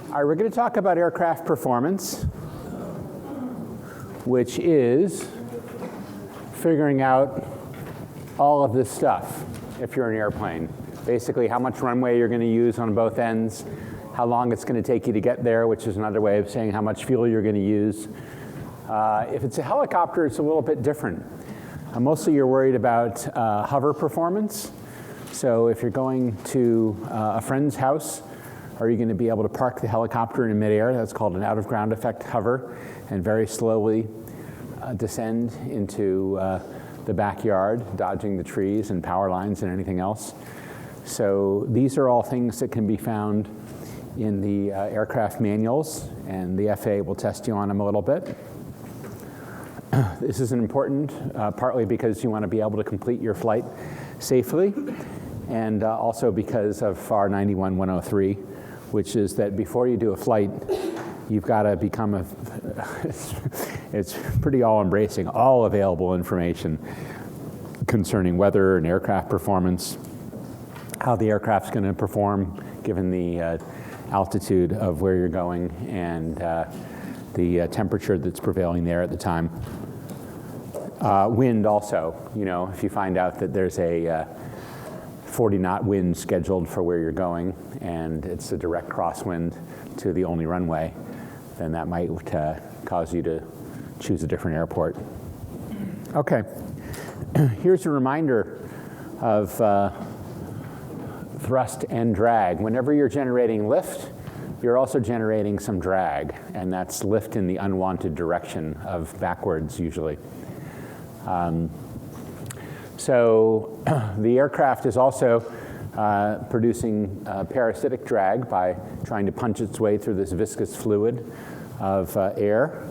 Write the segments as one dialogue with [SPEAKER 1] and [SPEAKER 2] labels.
[SPEAKER 1] All right, we're going to talk about aircraft performance, which is figuring out all of this stuff if you're an airplane. Basically, how much runway you're going to use on both ends, how long it's going to take you to get there, which is another way of saying how much fuel you're going to use. If it's a helicopter, it's a little bit different. Mostly you're worried about hover performance. So if you're going to a friend's house, are you going to be able to park the helicopter in midair? That's called an out-of-ground effect hover, and very slowly descend into the backyard, dodging the trees and power lines and anything else. So these are all things that can be found in the aircraft manuals, and the FAA will test you on them a little bit. This is important, partly because you want to be able to complete your flight safely, and also because of FAR 91-103, which is that before you do a flight, you've got to become it's pretty all-embracing, all available information concerning weather and aircraft performance, how the aircraft's going to perform given the altitude of where you're going, and the temperature that's prevailing there at the time. Wind also, you know, if you find out that there's a 40-knot wind scheduled for where you're going, and it's a direct crosswind to the only runway, then that might cause you to choose a different airport. Okay, here's a reminder of thrust and drag. Whenever you're generating lift, you're also generating some drag, and that's lift in the unwanted direction of backwards usually. So the aircraft is also producing parasitic drag by trying to punch its way through this viscous fluid of air.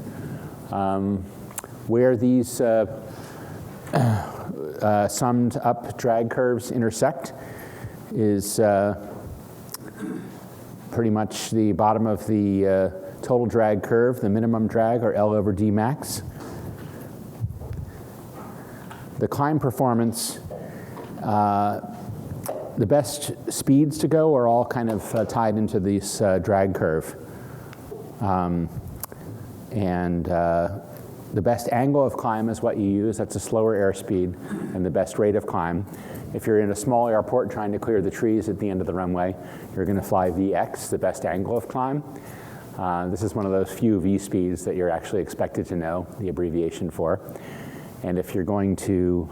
[SPEAKER 1] Where these summed up drag curves intersect is pretty much the bottom of the total drag curve, the minimum drag, or L over D max. The climb performance, the best speeds to go are all kind of tied into this drag curve. The best angle of climb is what you use. That's a slower airspeed, and the best rate of climb. If you're in a small airport trying to clear the trees at the end of the runway, you're going to fly VX, the best angle of climb. This is one of those few V speeds that you're actually expected to know the abbreviation for. And if you're going to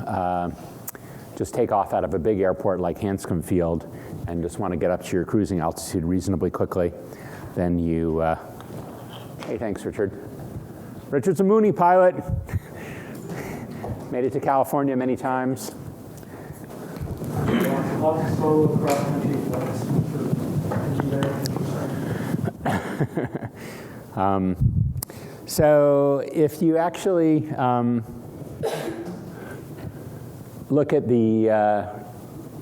[SPEAKER 1] just take off out of a big airport like Hanscom Field and just want to get up to your cruising altitude reasonably quickly, then you, hey, thanks, Richard. Richard's a Mooney pilot. Made it to California many times. So if you actually look at the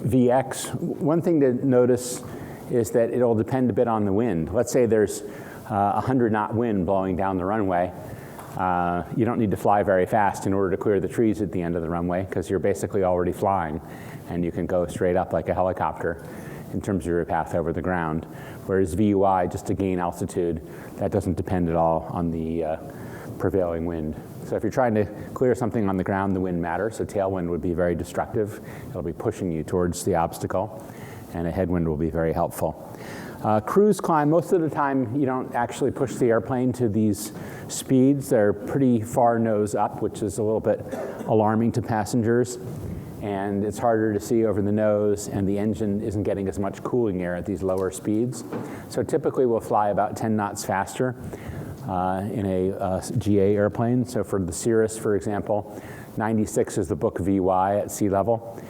[SPEAKER 1] VX, one thing to notice is that it'll depend a bit on the wind. Let's say there's a 100-knot wind blowing down the runway. You don't need to fly very fast in order to clear the trees at the end of the runway, because you're basically already flying, and you can go straight up like a helicopter in terms of your path over the ground. Whereas VUI, just to gain altitude, that doesn't depend at all on the prevailing wind. So if you're trying to clear something on the ground, the wind matters. So tailwind would be very destructive. It'll be pushing you towards the obstacle, and a headwind will be very helpful. Cruise climb, most of the time you don't actually push the airplane to these speeds. They're pretty far nose up, which is a little bit alarming to passengers. And it's harder to see over the nose, and the engine isn't getting as much cooling air at these lower speeds. So typically we'll fly about 10 knots faster in a GA airplane. So for the Cirrus, for example, 96 is the book VY at sea level.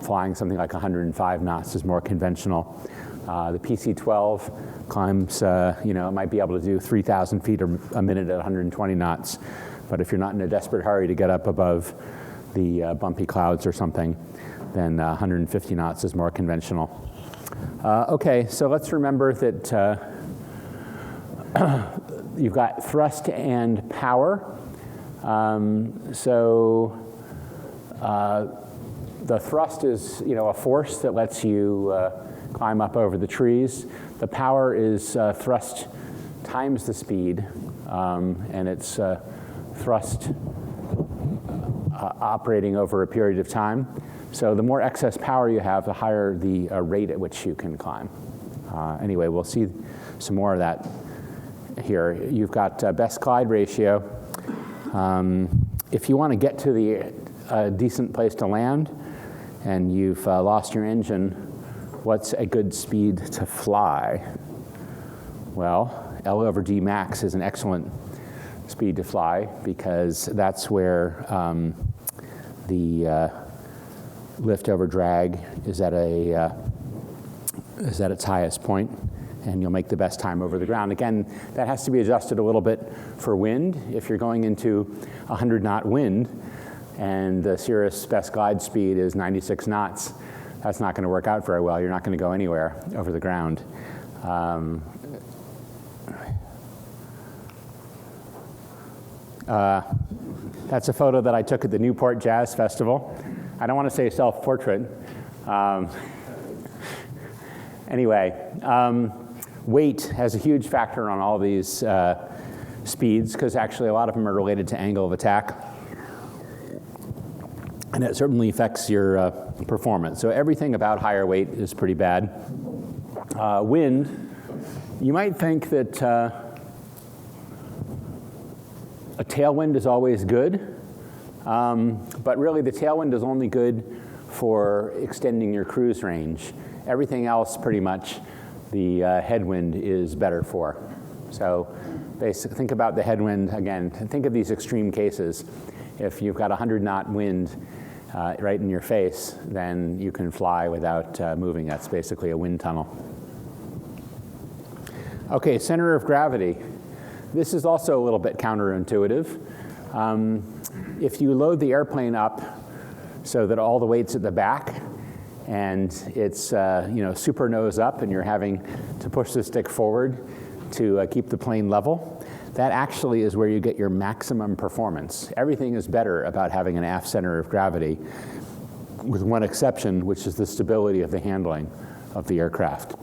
[SPEAKER 1] Flying something like 105 knots is more conventional. The PC-12 climbs, it might be able to do 3,000 feet a minute at 120 knots. But if you're not in a desperate hurry to get up above the bumpy clouds or something, then 150 knots is more conventional. Okay, so let's remember that you've got thrust and power. The thrust is, a force that lets you climb up over the trees. The power is thrust times the speed, and it's thrust operating over a period of time. So the more excess power you have, the higher the rate at which you can climb. Anyway, we'll see some more of that here. You've got best glide ratio. If you want to get to the decent place to land and you've lost your engine, what's a good speed to fly? Well, L over D max is an excellent speed to fly because that's where the lift over drag is at its highest point, and you'll make the best time over the ground. Again, that has to be adjusted a little bit for wind. If you're going into 100 knot wind and the Cirrus best glide speed is 96 knots, that's not going to work out very well. You're not going to go anywhere over the ground. That's a photo that I took at the Newport Jazz Festival. I don't want to say self-portrait. Anyway, weight has a huge factor on all these speeds, because actually a lot of them are related to angle of attack. And it certainly affects your performance. So everything about higher weight is pretty bad. Wind, you might think that a tailwind is always good, but really the tailwind is only good for extending your cruise range. Everything else, pretty much, the headwind is better for. So basically, think about the headwind again. Think of these extreme cases. If you've got 100 knot wind right in your face, then you can fly without moving. That's basically a wind tunnel. Okay, center of gravity. This is also a little bit counterintuitive. If you load the airplane up so that all the weight's at the back and it's super nose up and you're having to push the stick forward to keep the plane level, that actually is where you get your maximum performance. Everything is better about having an aft center of gravity, with one exception, which is the stability of the handling of the aircraft.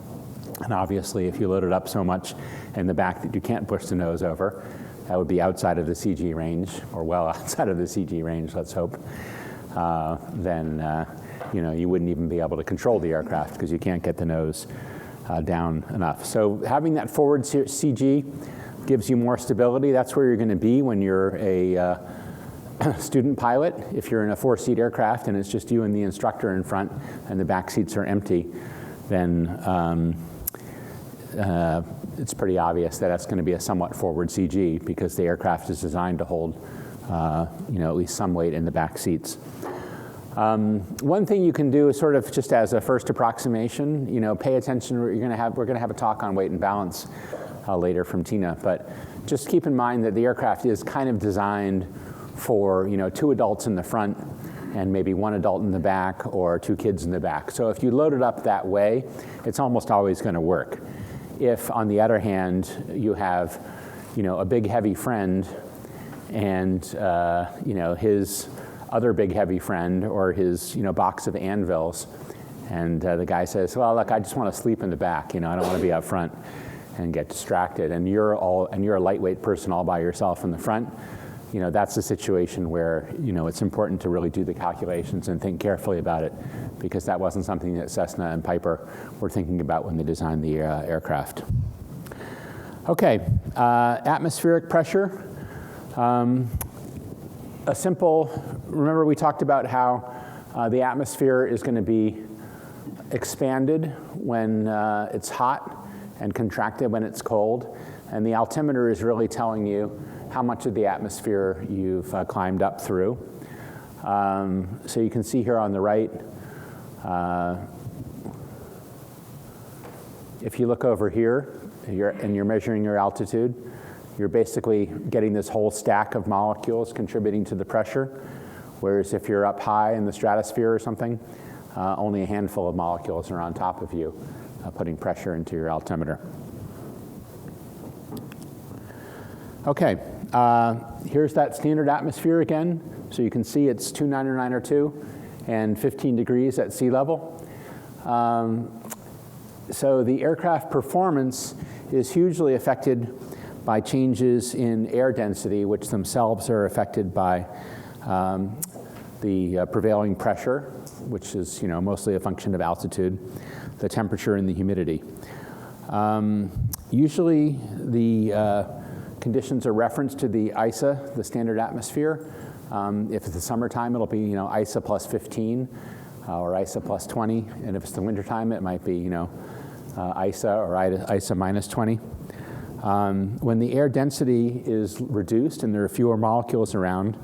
[SPEAKER 1] And obviously, if you load it up so much in the back that you can't push the nose over, that would be outside of the CG range, or well outside of the CG range, let's hope. Then you wouldn't even be able to control the aircraft because you can't get the nose down enough. So having that forward CG gives you more stability. That's where you're going to be when you're a student pilot. If you're in a 4-seat aircraft and it's just you and the instructor in front and the back seats are empty, then it's pretty obvious that that's going to be a somewhat forward CG because the aircraft is designed to hold at least some weight in the back seats. One thing you can do is sort of just as a first approximation, pay attention. We're going to have a talk on weight and balance later from Tina, but just keep in mind that the aircraft is kind of designed for 2 adults in the front and maybe 1 adult in the back or 2 kids in the back. So if you load it up that way, it's almost always going to work. If, on the other hand, you have a big heavy friend and his other big heavy friend or his box of anvils, and the guy says, well, look, I just want to sleep in the back, I don't want to be up front, and get distracted, and you're a lightweight person all by yourself in the front, that's a situation where it's important to really do the calculations and think carefully about it, because that wasn't something that Cessna and Piper were thinking about when they designed the aircraft. Okay, atmospheric pressure. Remember we talked about how the atmosphere is going to be expanded when it's hot and contracted when it's cold, and the altimeter is really telling you how much of the atmosphere you've climbed up through. So you can see here on the right, if you look over here and you're measuring your altitude, you're basically getting this whole stack of molecules contributing to the pressure, whereas if you're up high in the stratosphere or something, only a handful of molecules are on top of you, putting pressure into your altimeter. Okay, here's that standard atmosphere again. So you can see it's 299 or 2. and 15 degrees at sea level. So the aircraft performance is hugely affected by changes in air density, which themselves are affected by the prevailing pressure, which is mostly a function of altitude, the temperature, and the humidity. Usually the conditions are referenced to the ISA, the standard atmosphere. If it's the summertime, it'll be ISA plus 15 or ISA plus 20, and if it's the wintertime, it might be ISA or ISA minus 20. When the air density is reduced and there are fewer molecules around,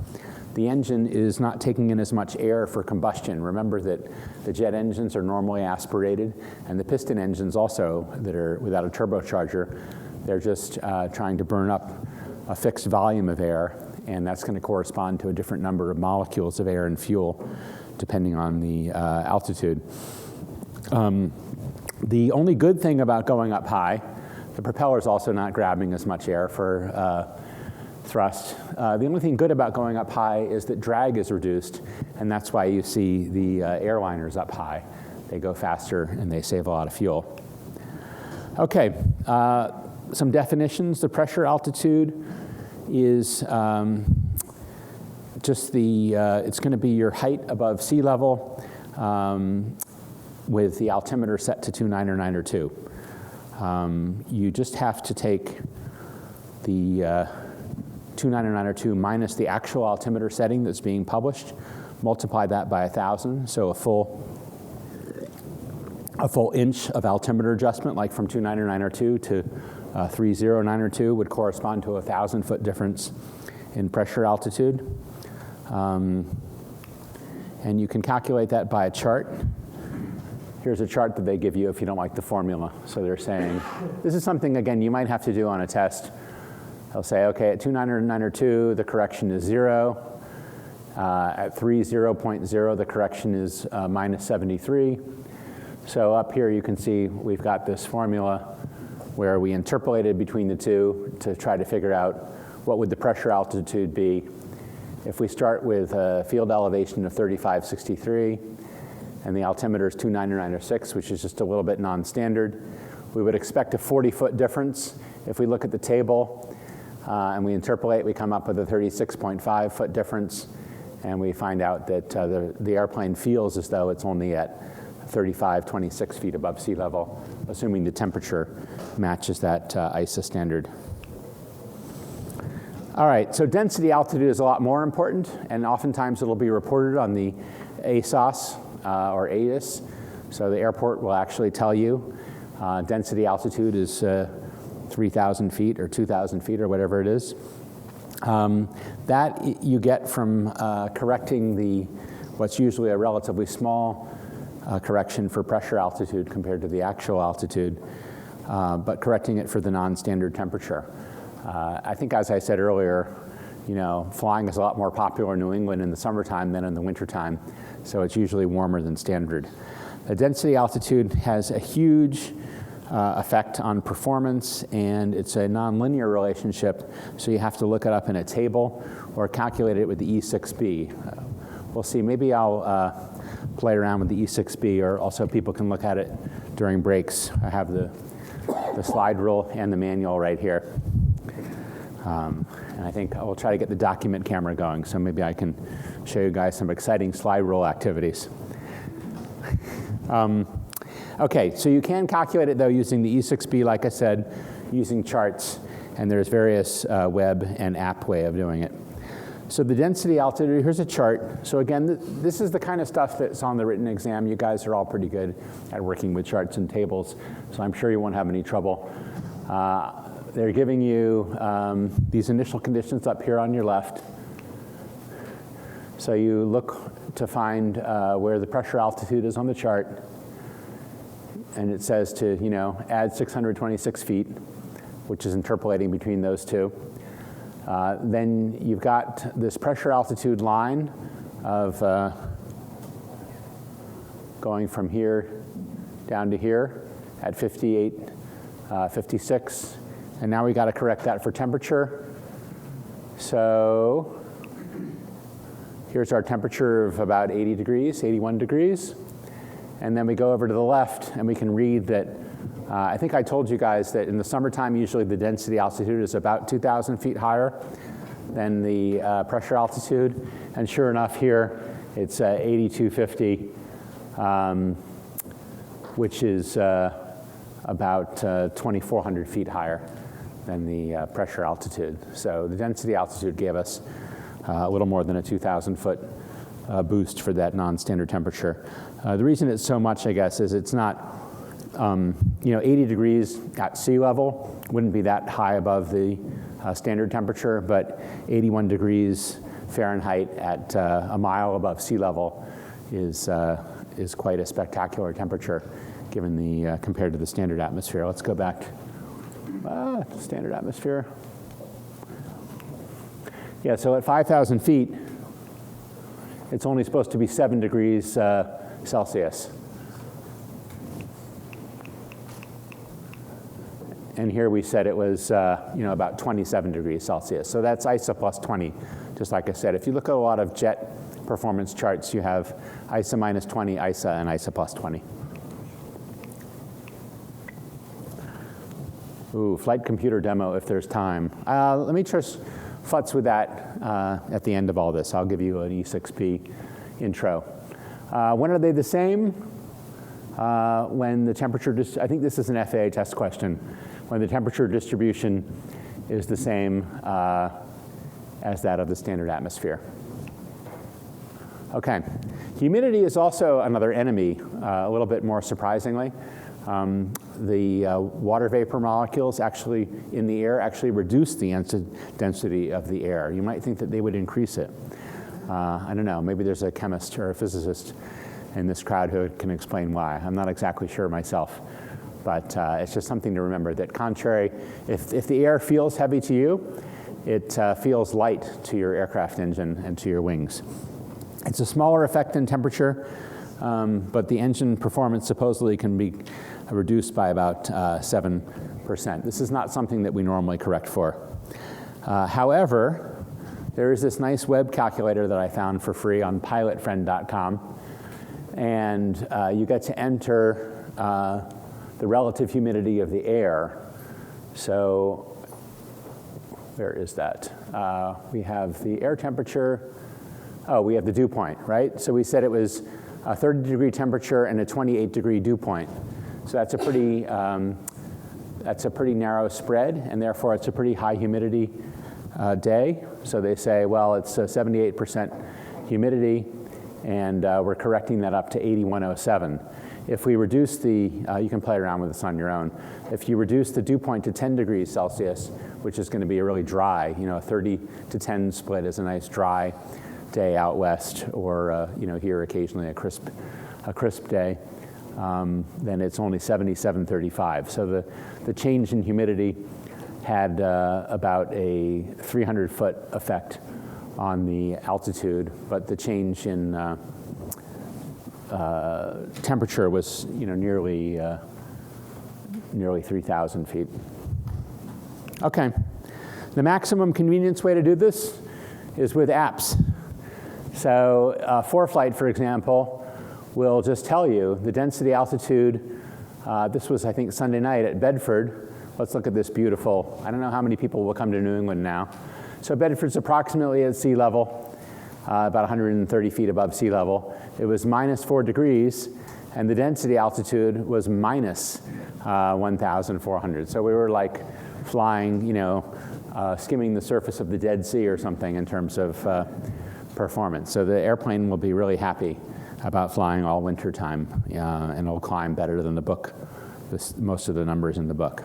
[SPEAKER 1] the engine is not taking in as much air for combustion. Remember that the jet engines are normally aspirated, and the piston engines also that are without a turbocharger, they're just trying to burn up a fixed volume of air, and that's going to correspond to a different number of molecules of air and fuel depending on the altitude. The only good thing about going up high, the propeller is also not grabbing as much air for thrust. The only thing good about going up high is that drag is reduced, and that's why you see the airliners up high. They go faster and they save a lot of fuel. Okay, some definitions. The pressure altitude is just it's going to be your height above sea level with the altimeter set to 29902. You just have to take the 29902 minus the actual altimeter setting that's being published, multiply that by 1,000, so a full inch of altimeter adjustment, like from 29902 to 30902, would correspond to a 1,000-foot difference in pressure altitude. And you can calculate that by a chart. Here's a chart that they give you if you don't like the formula. So they're saying, this is something, again, you might have to do on a test. They'll say, okay, at 29902, the correction is 0. At 30.0, the correction is minus 73. So up here you can see we've got this formula where we interpolated between the two to try to figure out what would the pressure altitude be if we start with a field elevation of 3563 and the altimeter is 29906, which is just a little bit non-standard. We would expect a 40-foot difference. If we look at the table and we interpolate, we come up with a 36.5-foot difference, and we find out that the airplane feels as though it's only at 26 feet above sea level, assuming the temperature matches that ISA standard. All right, so density altitude is a lot more important, and oftentimes it'll be reported on the ASOS or ATIS. So the airport will actually tell you density altitude is 3,000 feet or 2,000 feet or whatever it is. That you get from correcting what's usually a relatively small correction for pressure altitude compared to the actual altitude, but correcting it for the non-standard temperature. I think, as I said earlier, flying is a lot more popular in New England in the summertime than in the wintertime, so it's usually warmer than standard. The density altitude has a huge effect on performance, and it's a nonlinear relationship, so you have to look it up in a table or calculate it with the E6B. We'll see. Maybe I'll play around with the E6B, or also people can look at it during breaks. I have the slide rule and the manual right here. And I think I will try to get the document camera going, so maybe I can show you guys some exciting slide rule activities. Okay, so you can calculate it, though, using the E6B, like I said, using charts, and there's various web and app way of doing it. So the density altitude, here's a chart. So again, this is the kind of stuff that's on the written exam. You guys are all pretty good at working with charts and tables, so I'm sure you won't have any trouble. They're giving you these initial conditions up here on your left. So you look to find where the pressure altitude is on the chart, and it says to add 626 feet, which is interpolating between those two. Then you've got this pressure altitude line of going from here down to here at 58, 56. And now we got to correct that for temperature. So Here's our temperature of about 80 degrees, 81 degrees. And then we go over to the left, and we can read that, I think I told you guys that in the summertime, usually the density altitude is about 2,000 feet higher than the pressure altitude. And sure enough here, it's 8250, which is about 2,400 feet higher than the pressure altitude. So the density altitude gave us a little more than a 2,000 foot boost for that non-standard temperature. The reason it's so much, I guess, is it's not, 80 degrees at sea level wouldn't be that high above the standard temperature, but 81 degrees Fahrenheit at a mile above sea level is quite a spectacular temperature given the compared to the standard atmosphere. Let's go back. Standard atmosphere. Yeah, so at 5,000 feet, it's only supposed to be 7 degrees Celsius. And here we said it was about 27 degrees Celsius. So that's ISA plus 20, just like I said. If you look at a lot of jet performance charts, you have ISA minus 20, ISA, and ISA plus 20. Ooh, flight computer demo if there's time. Let me just futz with that at the end of all this. I'll give you an E6P intro. When are they the same? When the temperature, I think this is an FAA test question, when the temperature distribution is the same as that of the standard atmosphere. Okay, humidity is also another enemy, a little bit more surprisingly. The water vapor molecules actually in the air actually reduce the density of the air. You might think that they would increase it. I don't know, maybe there's a chemist or a physicist in this crowd who can explain why. I'm not exactly sure myself, but it's just something to remember that contrary, if the air feels heavy to you, it feels light to your aircraft engine and to your wings. It's a smaller effect than temperature, but the engine performance supposedly can be reduced by about 7%. This is not something that we normally correct for. However, there is this nice web calculator that I found for free on pilotfriend.com, and you get to enter the relative humidity of the air. So where is that? We have the air temperature. Oh, we have the dew point, right? So we said it was a 30-degree temperature and a 28-degree dew point. So that's a pretty narrow spread, and therefore it's a pretty high humidity day. So they say, well, it's 78% humidity, and we're correcting that up to 8107. If we reduce the, you can play around with this on your own. If you reduce the dew point to 10 degrees Celsius, which is going to be a really dry, a 30 to 10 split is a nice dry day out west, or here occasionally a crisp day, then it's only 7735. So the change in humidity had about a 300-foot effect on the altitude, but the change in temperature was nearly 3,000 feet. Okay, the maximum convenience way to do this is with apps. So ForeFlight, for example, will just tell you the density altitude. This was, I think, Sunday night at Bedford. Let's look at this beautiful, I don't know how many people will come to New England now. So Bedford's approximately at sea level, about 130 feet above sea level. It was minus 4 degrees, and the density altitude was minus 1,400. So we were like flying, skimming the surface of the Dead Sea or something in terms of performance. So the airplane will be really happy about flying all winter time, and it'll climb better than the book, most of the numbers in the book.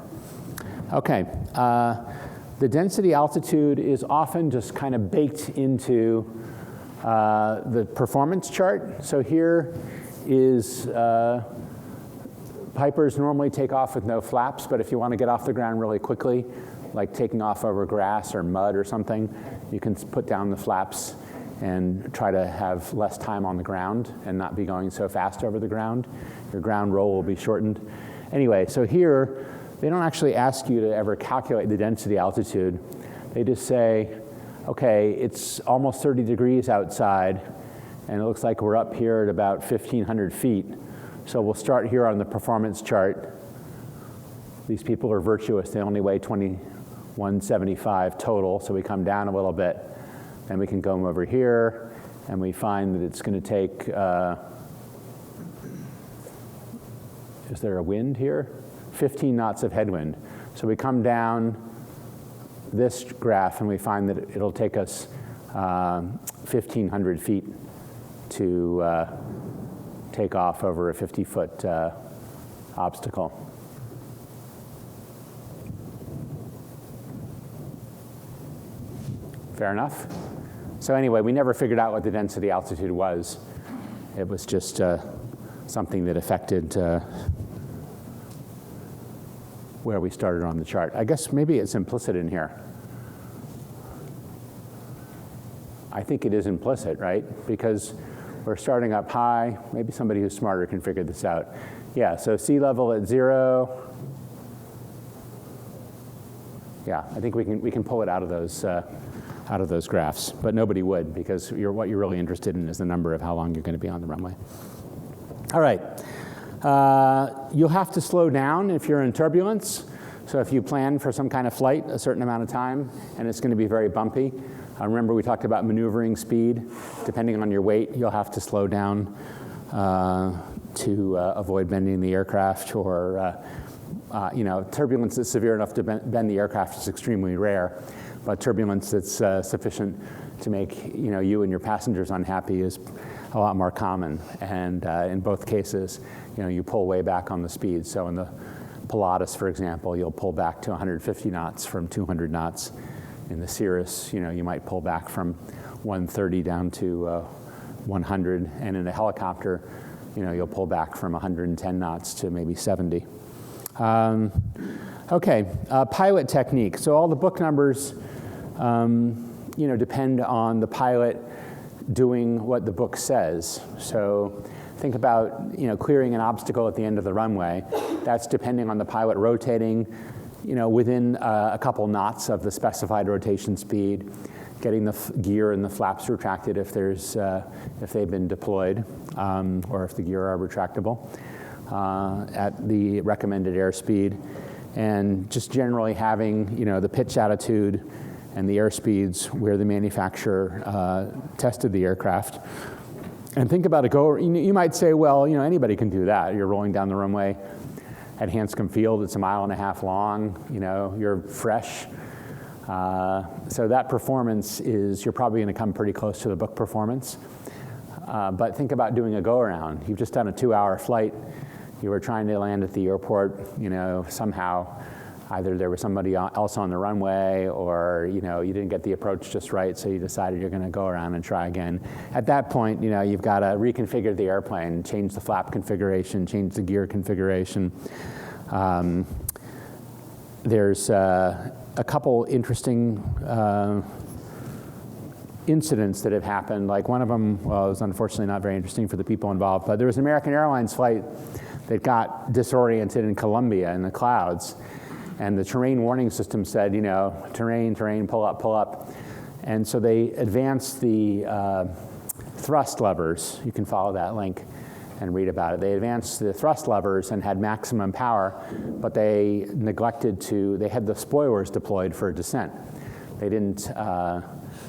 [SPEAKER 1] Okay, the density altitude is often just kind of baked into the performance chart. So here is, Pipers normally take off with no flaps, but if you want to get off the ground really quickly, like taking off over grass or mud or something, you can put down the flaps and try to have less time on the ground and not be going so fast over the ground. Your ground roll will be shortened. Anyway, so here, they don't actually ask you to ever calculate the density altitude. They just say, okay, it's almost 30 degrees outside, and it looks like we're up here at about 1,500 feet. So we'll start here on the performance chart. These people are virtuous. They only weigh 2175 total, so we come down a little bit. Then we can go over here, and we find that it's going to take, is there a wind here? 15 knots of headwind. So we come down this graph, and we find that it'll take us 1,500 feet to take off over a 50-foot obstacle. Fair enough? So anyway, we never figured out what the density altitude was. It was just something that affected where we started on the chart. I guess maybe it's implicit in here. I think it is implicit, right? Because we're starting up high. Maybe somebody who's smarter can figure this out. Yeah, so sea level at 0. Yeah, I think we can pull it out of those graphs, but nobody would, because what you're really interested in is the number of how long you're going to be on the runway. All right. You'll have to slow down if you're in turbulence. So if you plan for some kind of flight a certain amount of time, and it's going to be very bumpy, remember we talked about maneuvering speed. Depending on your weight, you'll have to slow down to avoid bending the aircraft, or turbulence that's severe enough to bend the aircraft is extremely rare. But turbulence that's sufficient to make you and your passengers unhappy is a lot more common. And in both cases, you pull way back on the speed. So in the Pilatus, for example, you'll pull back to 150 knots from 200 knots. In the Cirrus, you might pull back from 130 down to 100. And in a helicopter, you'll pull back from 110 knots to maybe 70. Okay, pilot technique. So all the book numbers depend on the pilot doing what the book says. So think about clearing an obstacle at the end of the runway. That's depending on the pilot rotating within a couple knots of the specified rotation speed, getting the gear and the flaps retracted if they've been deployed, or if the gear are retractable at the recommended airspeed, and just generally having the pitch attitude and the airspeeds where the manufacturer tested the aircraft. And think about you might say, well, anybody can do that. You're rolling down the runway at Hanscom Field. It's 1.5 miles long. You're fresh. So that performance you're probably going to come pretty close to the book performance. But think about doing a go-around. You've just done a 2-hour flight. You were trying to land at the airport. Somehow either there was somebody else on the runway, or you didn't get the approach just right, so you decided you're going to go around and try again. At that point, you've got to reconfigure the airplane, change the flap configuration, change the gear configuration. There's a couple interesting incidents that have happened. Like one of them, well, it was unfortunately not very interesting for the people involved, but there was an American Airlines flight that got disoriented in Colombia in the clouds. And the terrain warning system said, terrain, pull up. And so they advanced the thrust levers. You can follow that link and read about it. They advanced the thrust levers and had maximum power, but they they had the spoilers deployed for descent. They didn't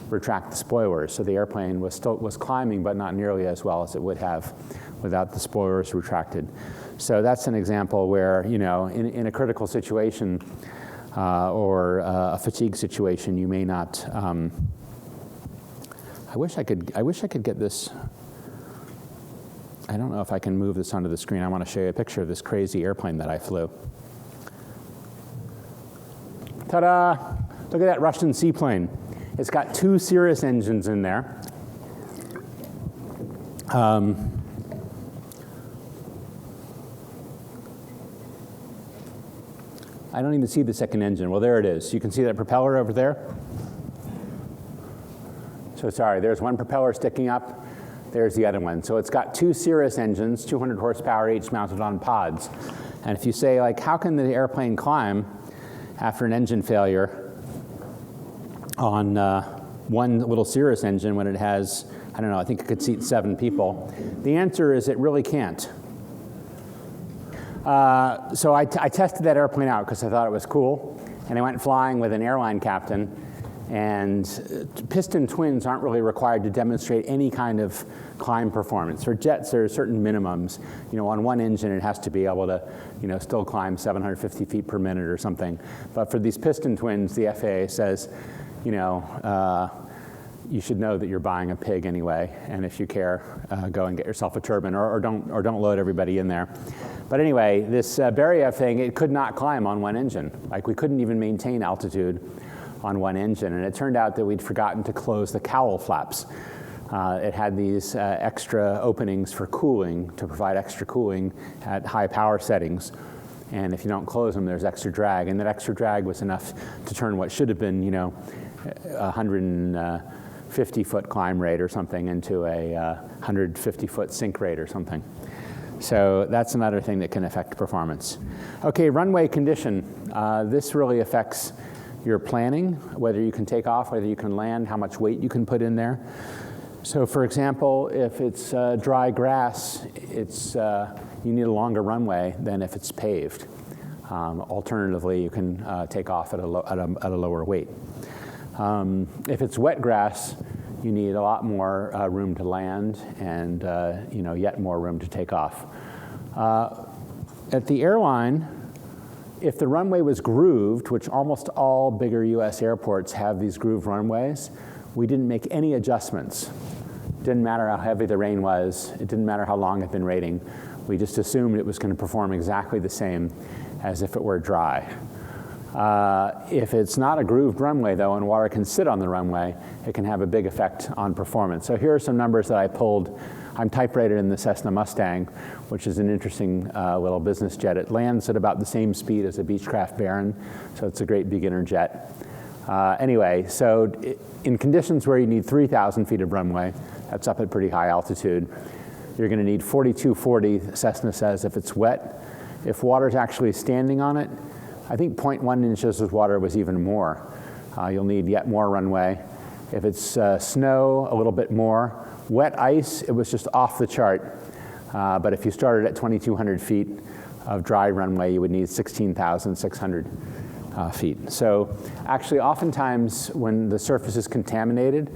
[SPEAKER 1] retract the spoilers, so the airplane was climbing, but not nearly as well as it would have without the spoilers retracted. So that's an example where, in a critical situation or a fatigue situation, you may not. I wish I could get this. I don't know if I can move this onto the screen. I want to show you a picture of this crazy airplane that I flew. Ta-da! Look at that Russian seaplane. It's got 2 Cirrus engines in there. I don't even see the second engine. Well, there it is. You can see that propeller over there. So sorry, there's one propeller sticking up. There's the other one. So it's got 2 Cirrus engines, 200 horsepower each, mounted on pods. And if you say, how can the airplane climb after an engine failure on one little Cirrus engine when it has, I don't know, I think it could seat 7 people? The answer is it really can't. So I tested that airplane out because I thought it was cool, and I went flying with an airline captain, and piston twins aren't really required to demonstrate any kind of climb performance. For jets, there are certain minimums. You know, on one engine, it has to be able to, you know, still climb 750 feet per minute or something. But for these piston twins, the FAA says, you know, you should know that you're buying a pig anyway, and if you care, go and get yourself a turbine, or don't load everybody in there. But anyway, this Beriev thing, it could not climb on one engine. Like, we couldn't even maintain altitude on one engine, and it turned out that we'd forgotten to close the cowl flaps. It had these extra openings for cooling, to provide extra cooling at high power settings. And if you don't close them, there's extra drag, and that extra drag was enough to turn what should have been, you know, 150-foot climb rate or something into a 150-foot sink rate or something. So that's another thing that can affect performance. Okay, runway condition. This really affects your planning, whether you can take off, whether you can land, how much weight you can put in there. So for example, if it's dry grass, you need a longer runway than if it's paved. Alternatively, you can take off at a lower weight. If it's wet grass, you need a lot more room to land and you know, yet more room to take off. At the airline, if the runway was grooved, which almost all bigger US airports have these grooved runways, we didn't make any adjustments. Didn't matter how heavy the rain was, it didn't matter how long it had been raining. We just assumed it was going to perform exactly the same as if it were dry. If it's not a grooved runway, though, and water can sit on the runway, it can have a big effect on performance. So here are some numbers that I pulled. I'm type rated in the Cessna Mustang, which is an interesting little business jet. It lands at about the same speed as a Beechcraft Baron, so it's a great beginner jet. Anyway, so in conditions where you need 3,000 feet of runway, that's up at pretty high altitude, you're going to need 4240, Cessna says, if it's wet. If water's actually standing on it, I think 0.1 inches of water was even more. You'll need yet more runway. If it's snow, a little bit more. Wet ice, it was just off the chart. But if you started at 2,200 feet of dry runway, you would need 16,600 feet. So actually, oftentimes when the surface is contaminated,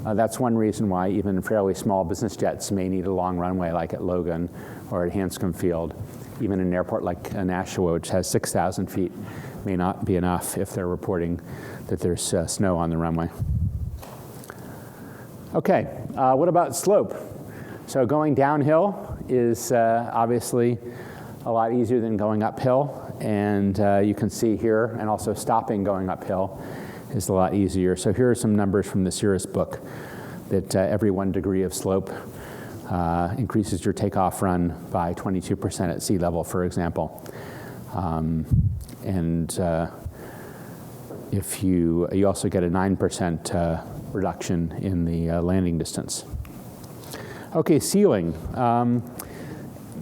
[SPEAKER 1] that's one reason why even fairly small business jets may need a long runway, like at Logan or at Hanscom Field. Even an airport like Nashua, which has 6,000 feet, may not be enough if they're reporting that there's snow on the runway. Okay, what about slope? So going downhill is obviously a lot easier than going uphill, and you can see here, and also stopping going uphill is a lot easier. So here are some numbers from the Cirrus book that every 1 degree of slope increases your takeoff run by 22% at sea level, for example. If you also get a 9% reduction in the landing distance. Okay, ceiling.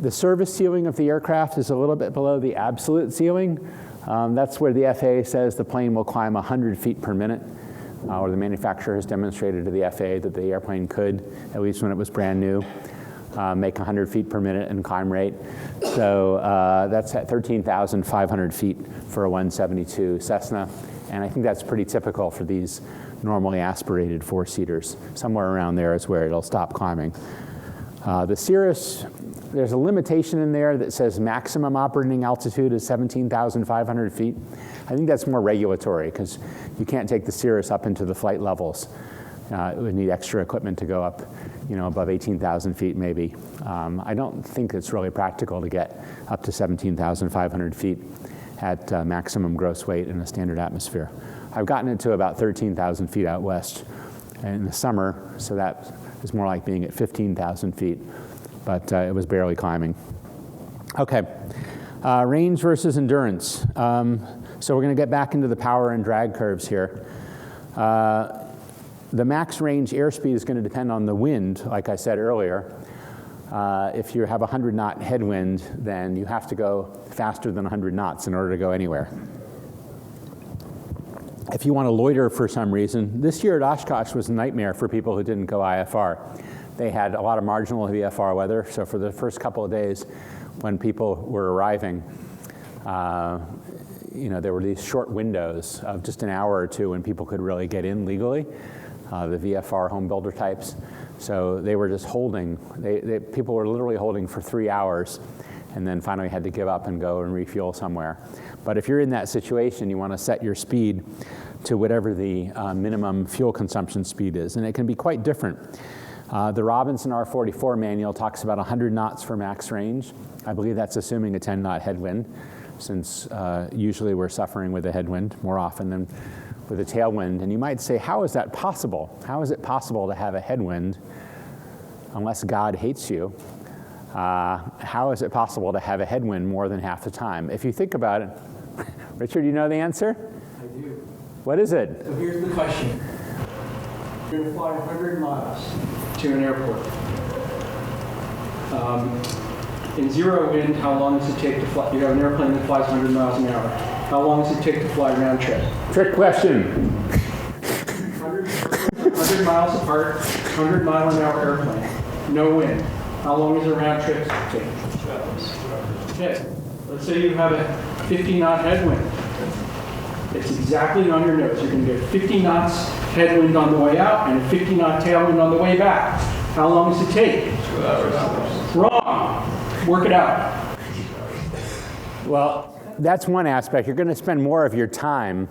[SPEAKER 1] The service ceiling of the aircraft is a little bit below the absolute ceiling. That's where the FAA says the plane will climb 100 feet per minute, or the manufacturer has demonstrated to the FAA that the airplane could, at least when it was brand new, make 100 feet per minute in climb rate. So that's at 13,500 feet for a 172 Cessna, and I think that's pretty typical for these normally aspirated 4-seaters. Somewhere around there is where it'll stop climbing. The Cirrus, there's a limitation in there that says maximum operating altitude is 17,500 feet. I think that's more regulatory because you can't take the Cirrus up into the flight levels. It would need extra equipment to go up, you know, above 18,000 feet maybe. I don't think it's really practical to get up to 17,500 feet at maximum gross weight in a standard atmosphere. I've gotten it to about 13,000 feet out west in the summer, so that is more like being at 15,000 feet, but it was barely climbing. Okay, range versus endurance. So we're going to get back into the power and drag curves here. The max range airspeed is going to depend on the wind, like I said earlier. If you have a 100-knot headwind, then you have to go faster than 100 knots in order to go anywhere. if you want to loiter for some reason, this year at Oshkosh was a nightmare for people who didn't go IFR. They had a lot of marginal VFR weather, so for the first couple of days when people were arriving, there were these short windows of just an hour or two when people could really get in legally, the VFR home builder types. So they were just holding, people were literally holding for 3 hours and then finally had to give up and go and refuel somewhere. But if you're in that situation, you want to set your speed to whatever the minimum fuel consumption speed is, and it can be quite different. The Robinson R44 manual talks about 100 knots for max range. I believe that's assuming a 10-knot headwind, since usually we're suffering with a headwind more often than with a tailwind. And you might say, how is that possible? How is it possible to have a headwind unless God hates you? How is it possible to have a headwind more than half the time? If you think about it, Richard, do you know the answer?
[SPEAKER 2] I do.
[SPEAKER 1] What is it?
[SPEAKER 2] So here's the question. You're going to fly 100 miles to an airport. In zero wind, how long does it take to fly? You have an airplane that flies 100 miles an hour. How long does it take to fly round trip?
[SPEAKER 1] Trick question.
[SPEAKER 2] 100 miles apart, 100 mile an hour airplane, no wind. How long does a round trip take? 2 hours. Okay, let's say you have a 50-knot headwind. It's exactly on your nose. You're going to get 50 knots headwind on the way out and a 50-knot tailwind on the way back. How long does it take?
[SPEAKER 3] 2 hours.
[SPEAKER 2] Wrong. Work it out.
[SPEAKER 1] Well, that's one aspect. You're going to spend more of your time,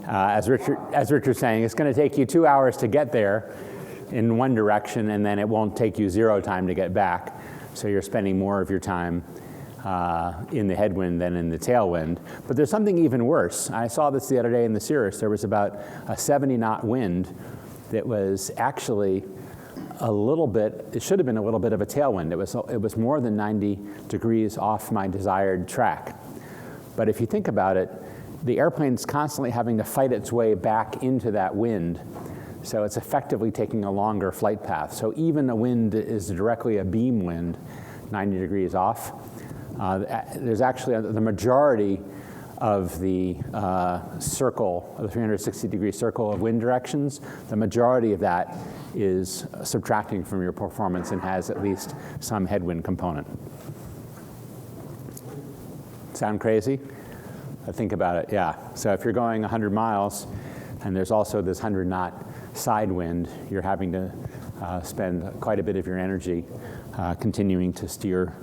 [SPEAKER 1] as Richard's saying. It's going to take you 2 hours to get there in one direction, and then it won't take you 0 time to get back. So you're spending more of your time in the headwind than in the tailwind. But there's something even worse. I saw this the other day in the Cirrus. There was about a 70-knot wind that was actually a little bit, it should have been a little bit of a tailwind. It was more than 90 degrees off my desired track. But if you think about it, the airplane's constantly having to fight its way back into that wind. So it's effectively taking a longer flight path. So even a wind that is directly a beam wind, 90 degrees off, there's actually the majority of the circle, of the 360-degree circle of wind directions, the majority of that is subtracting from your performance and has at least some headwind component. Sound crazy? Think about it, yeah. So if you're going 100 miles and there's also this 100-knot side wind, you're having to spend quite a bit of your energy continuing to steer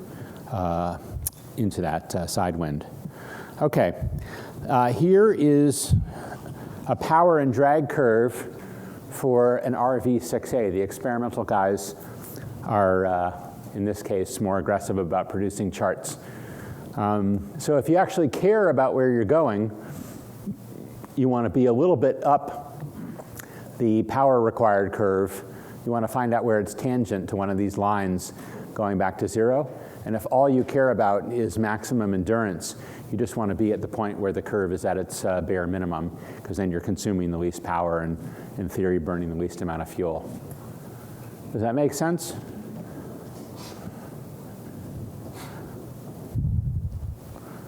[SPEAKER 1] into that side wind. Okay, here is a power and drag curve for an RV6A. The experimental guys are, in this case, more aggressive about producing charts. So if you actually care about where you're going, you want to be a little bit up the power required curve. You want to find out where it's tangent to one of these lines going back to 0. And if all you care about is maximum endurance, you just want to be at the point where the curve is at its bare minimum, because then you're consuming the least power and, in theory, burning the least amount of fuel. Does that make sense?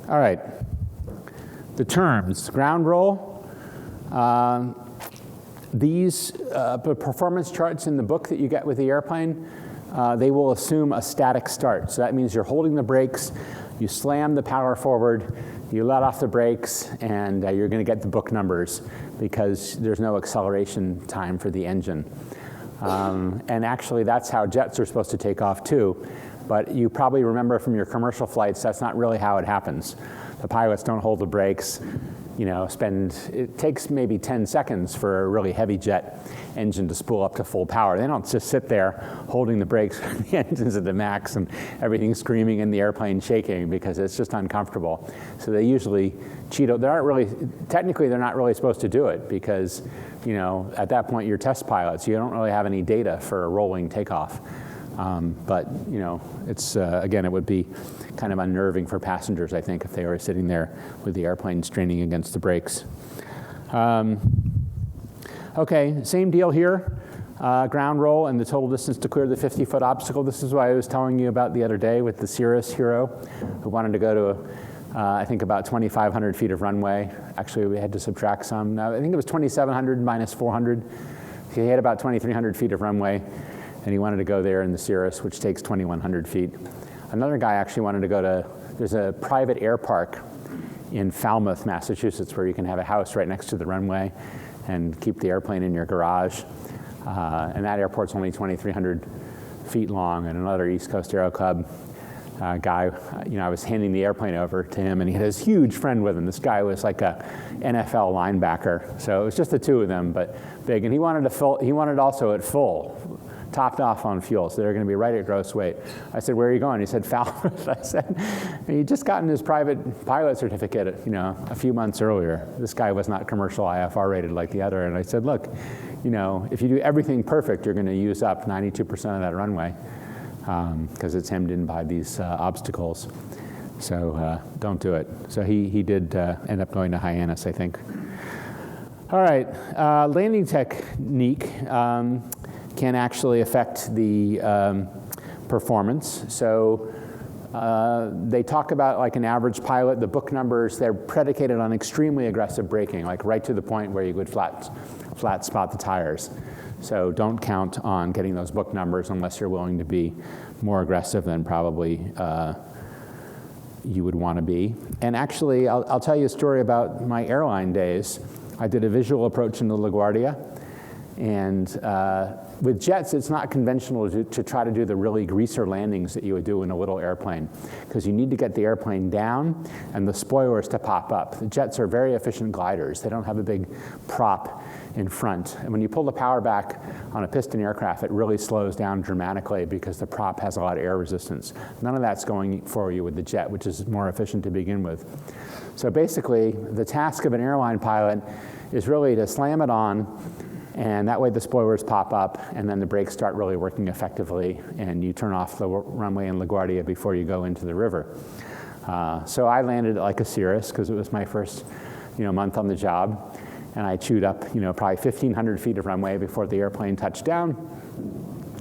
[SPEAKER 1] All right. The terms, ground roll. These performance charts in the book that you get with the airplane, they will assume a static start. So that means you're holding the brakes, you slam the power forward, you let off the brakes, and you're going to get the book numbers because there's no acceleration time for the engine. And actually, that's how jets are supposed to take off too. But you probably remember from your commercial flights, that's not really how it happens. The pilots don't hold the brakes. It takes maybe 10 seconds for a really heavy jet engine to spool up to full power. They don't just sit there holding the brakes, the engine's at the max and everything's screaming and the airplane shaking because it's just uncomfortable. So they usually cheat. Technically they're not really supposed to do it because, at that point you're test pilots. You don't really have any data for a rolling takeoff. But it's, again, it would be kind of unnerving for passengers, I think, if they were sitting there with the airplane straining against the brakes. Okay, same deal here. Ground roll and the total distance to clear the 50-foot obstacle. This is what I was telling you about the other day with the Cirrus hero who wanted to go to I think about 2,500 feet of runway. Actually, we had to subtract some. No, I think it was 2,700 minus 400. He had about 2,300 feet of runway, and he wanted to go there in the Cirrus, which takes 2,100 feet. Another guy actually wanted to go to, there's a private air park in Falmouth, Massachusetts, where you can have a house right next to the runway and keep the airplane in your garage. And that airport's only 2,300 feet long. And another East Coast Aero Club guy, I was handing the airplane over to him, and he had his huge friend with him. This guy was like a NFL linebacker. So it was just the two of them, but big. And he wanted also at full, topped off on fuel, so they're going to be right at gross weight. I said, where are you going? He said, Falmouth. I said, and he'd just gotten his private pilot certificate, a few months earlier. This guy was not commercial IFR rated like the other. And I said, look, if you do everything perfect, you're going to use up 92% of that runway because it's hemmed in by these obstacles. So don't do it. So he did end up going to Hyannis, I think. All right, landing technique can actually affect the performance. So they talk about like an average pilot, the book numbers, they're predicated on extremely aggressive braking, like right to the point where you would flat spot the tires. So don't count on getting those book numbers unless you're willing to be more aggressive than probably you would want to be. And actually, I'll tell you a story about my airline days. I did a visual approach into LaGuardia, and with jets, it's not conventional to try to do the really greaser landings that you would do in a little airplane, because you need to get the airplane down and the spoilers to pop up. The jets are very efficient gliders. They don't have a big prop in front. And when you pull the power back on a piston aircraft, it really slows down dramatically because the prop has a lot of air resistance. None of that's going for you with the jet, which is more efficient to begin with. So basically, the task of an airline pilot is really to slam it on, and that way the spoilers pop up, and then the brakes start really working effectively, and you turn off the runway in LaGuardia before you go into the river. So I landed like a Cirrus, because it was my first month on the job, and I chewed up probably 1,500 feet of runway before the airplane touched down.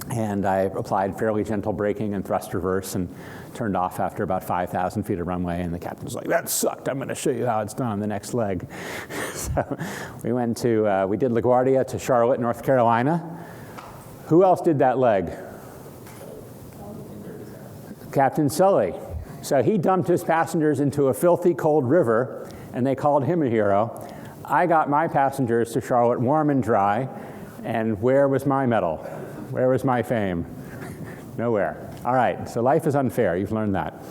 [SPEAKER 1] And I applied fairly gentle braking and thrust reverse and turned off after about 5,000 feet of runway. And the captain was like, that sucked. I'm going to show you how it's done on the next leg. So we did LaGuardia to Charlotte, North Carolina. Who else did that leg? Captain Sully. So he dumped his passengers into a filthy cold river, and they called him a hero. I got my passengers to Charlotte warm and dry, and where was my medal? Where was my fame? Nowhere. All right, so life is unfair. You've learned that.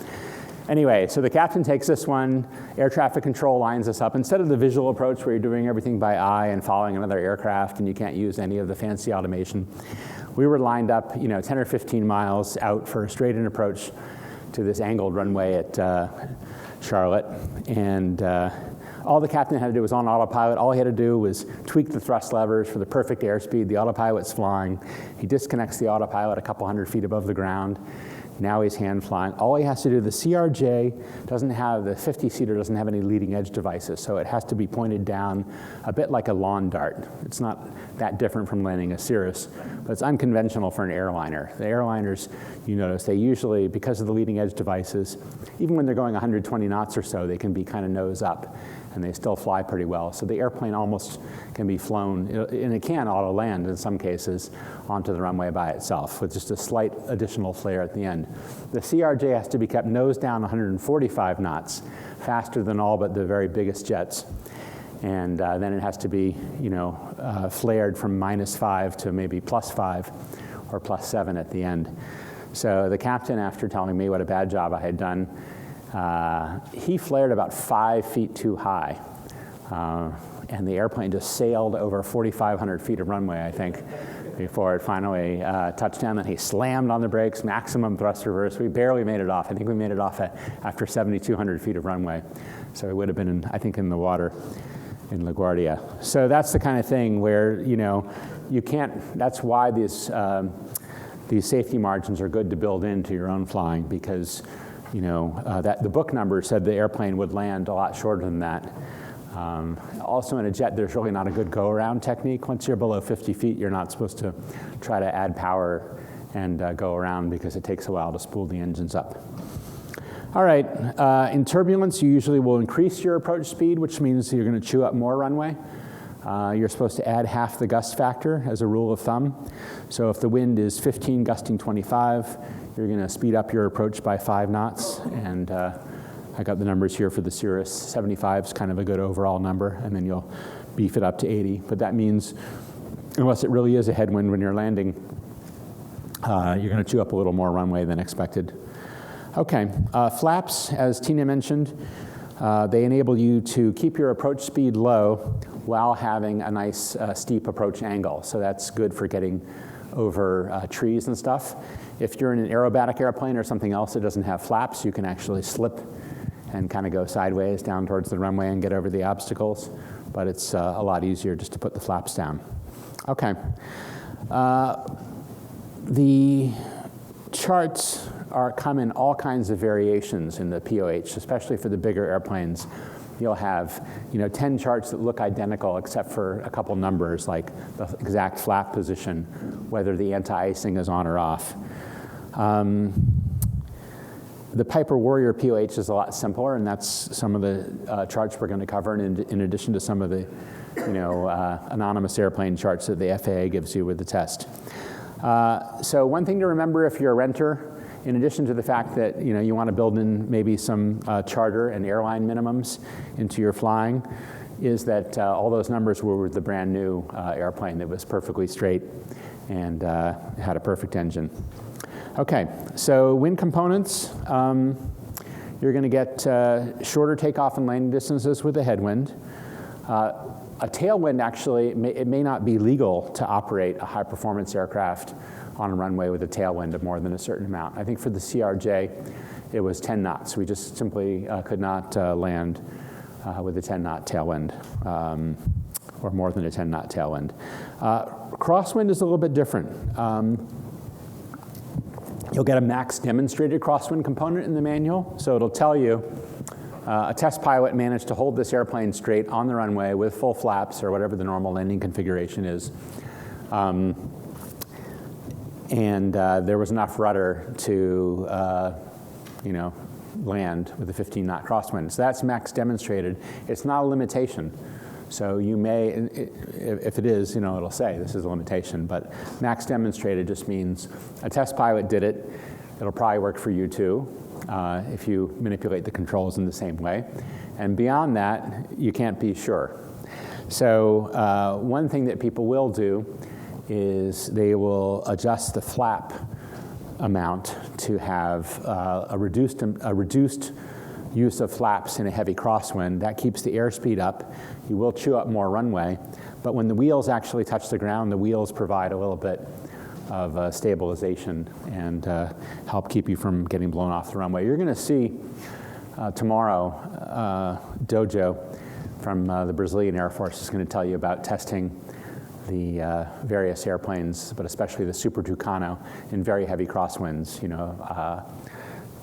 [SPEAKER 1] Anyway, so the captain takes this one. Air traffic control lines us up. Instead of the visual approach where you're doing everything by eye and following another aircraft and you can't use any of the fancy automation, we were lined up 10 or 15 miles out for a straight-in approach to this angled runway at Charlotte. And all the captain had to do was on autopilot. All he had to do was tweak the thrust levers for the perfect airspeed. The autopilot's flying. He disconnects the autopilot a couple hundred feet above the ground. Now he's hand flying. All he has to do, the CRJ doesn't have, the 50-seater doesn't have any leading edge devices, so it has to be pointed down a bit like a lawn dart. It's not that different from landing a Cirrus, but it's unconventional for an airliner. The airliners, you notice, they usually, because of the leading edge devices, even when they're going 120 knots or so, they can be kind of nose up, and they still fly pretty well. So the airplane almost can be flown, and it can auto-land in some cases, onto the runway by itself with just a slight additional flare at the end. The CRJ has to be kept nose down 145 knots, faster than all but the very biggest jets. And then it has to be, flared from -5 to maybe +5 or +7 at the end. So the captain, after telling me what a bad job I had done, he flared about 5 feet too high. And the airplane just sailed over 4,500 feet of runway, I think, before it finally touched down. Then he slammed on the brakes, maximum thrust reverse. We barely made it off. I think we made it off after 7,200 feet of runway. So it would have been, in the water in LaGuardia. So that's the kind of thing where, you can't, that's why these safety margins are good to build into your own flying, because that the book number said the airplane would land a lot shorter than that. Also in a jet, there's really not a good go-around technique. Once you're below 50 feet, you're not supposed to try to add power and go around, because it takes a while to spool the engines up. All right, in turbulence, you usually will increase your approach speed, which means you're going to chew up more runway. You're supposed to add half the gust factor as a rule of thumb. So if the wind is 15 gusting 25, you're going to speed up your approach by 5 knots. And I got the numbers here for the Cirrus. 75 is kind of a good overall number, and then you'll beef it up to 80. But that means, unless it really is a headwind when you're landing, you're going to chew up a little more runway than expected. Okay, flaps, as Tina mentioned, they enable you to keep your approach speed low while having a nice steep approach angle. So that's good for getting over trees and stuff. If you're in an aerobatic airplane or something else that doesn't have flaps, you can actually slip and kind of go sideways down towards the runway and get over the obstacles. But it's a lot easier just to put the flaps down. Okay. The charts come in all kinds of variations in the POH, especially for the bigger airplanes. You'll have 10 charts that look identical except for a couple numbers like the exact flap position, whether the anti-icing is on or off. The Piper Warrior POH is a lot simpler, and that's some of the charts we're going to cover in addition to some of the anonymous airplane charts that the FAA gives you with the test. So one thing to remember if you're a renter, in addition to the fact that you want to build in maybe some charter and airline minimums into your flying, is that all those numbers were with the brand new airplane that was perfectly straight and had a perfect engine. Okay, so wind components, you're going to get shorter takeoff and landing distances with a headwind. A tailwind, actually, it may not be legal to operate a high-performance aircraft on a runway with a tailwind of more than a certain amount. I think for the CRJ, it was 10 knots. We just simply could not land with a 10-knot tailwind, or more than a 10-knot tailwind. Crosswind is a little bit different. You'll get a max demonstrated crosswind component in the manual, so it'll tell you a test pilot managed to hold this airplane straight on the runway with full flaps or whatever the normal landing configuration is. And there was enough rudder to, land with a 15-knot crosswind. So that's max demonstrated. It's not a limitation. So you may, if it is, it'll say this is a limitation. But max demonstrated just means a test pilot did it. It'll probably work for you too if you manipulate the controls in the same way. And beyond that, you can't be sure. So one thing that people will do is they will adjust the flap amount to have a reduced use of flaps in a heavy crosswind. That keeps the airspeed up. You will chew up more runway, but when the wheels actually touch the ground, the wheels provide a little bit of stabilization and help keep you from getting blown off the runway. You're going to see tomorrow, Dojo from the Brazilian Air Force is going to tell you about testing the various airplanes, but especially the Super Tucano in very heavy crosswinds.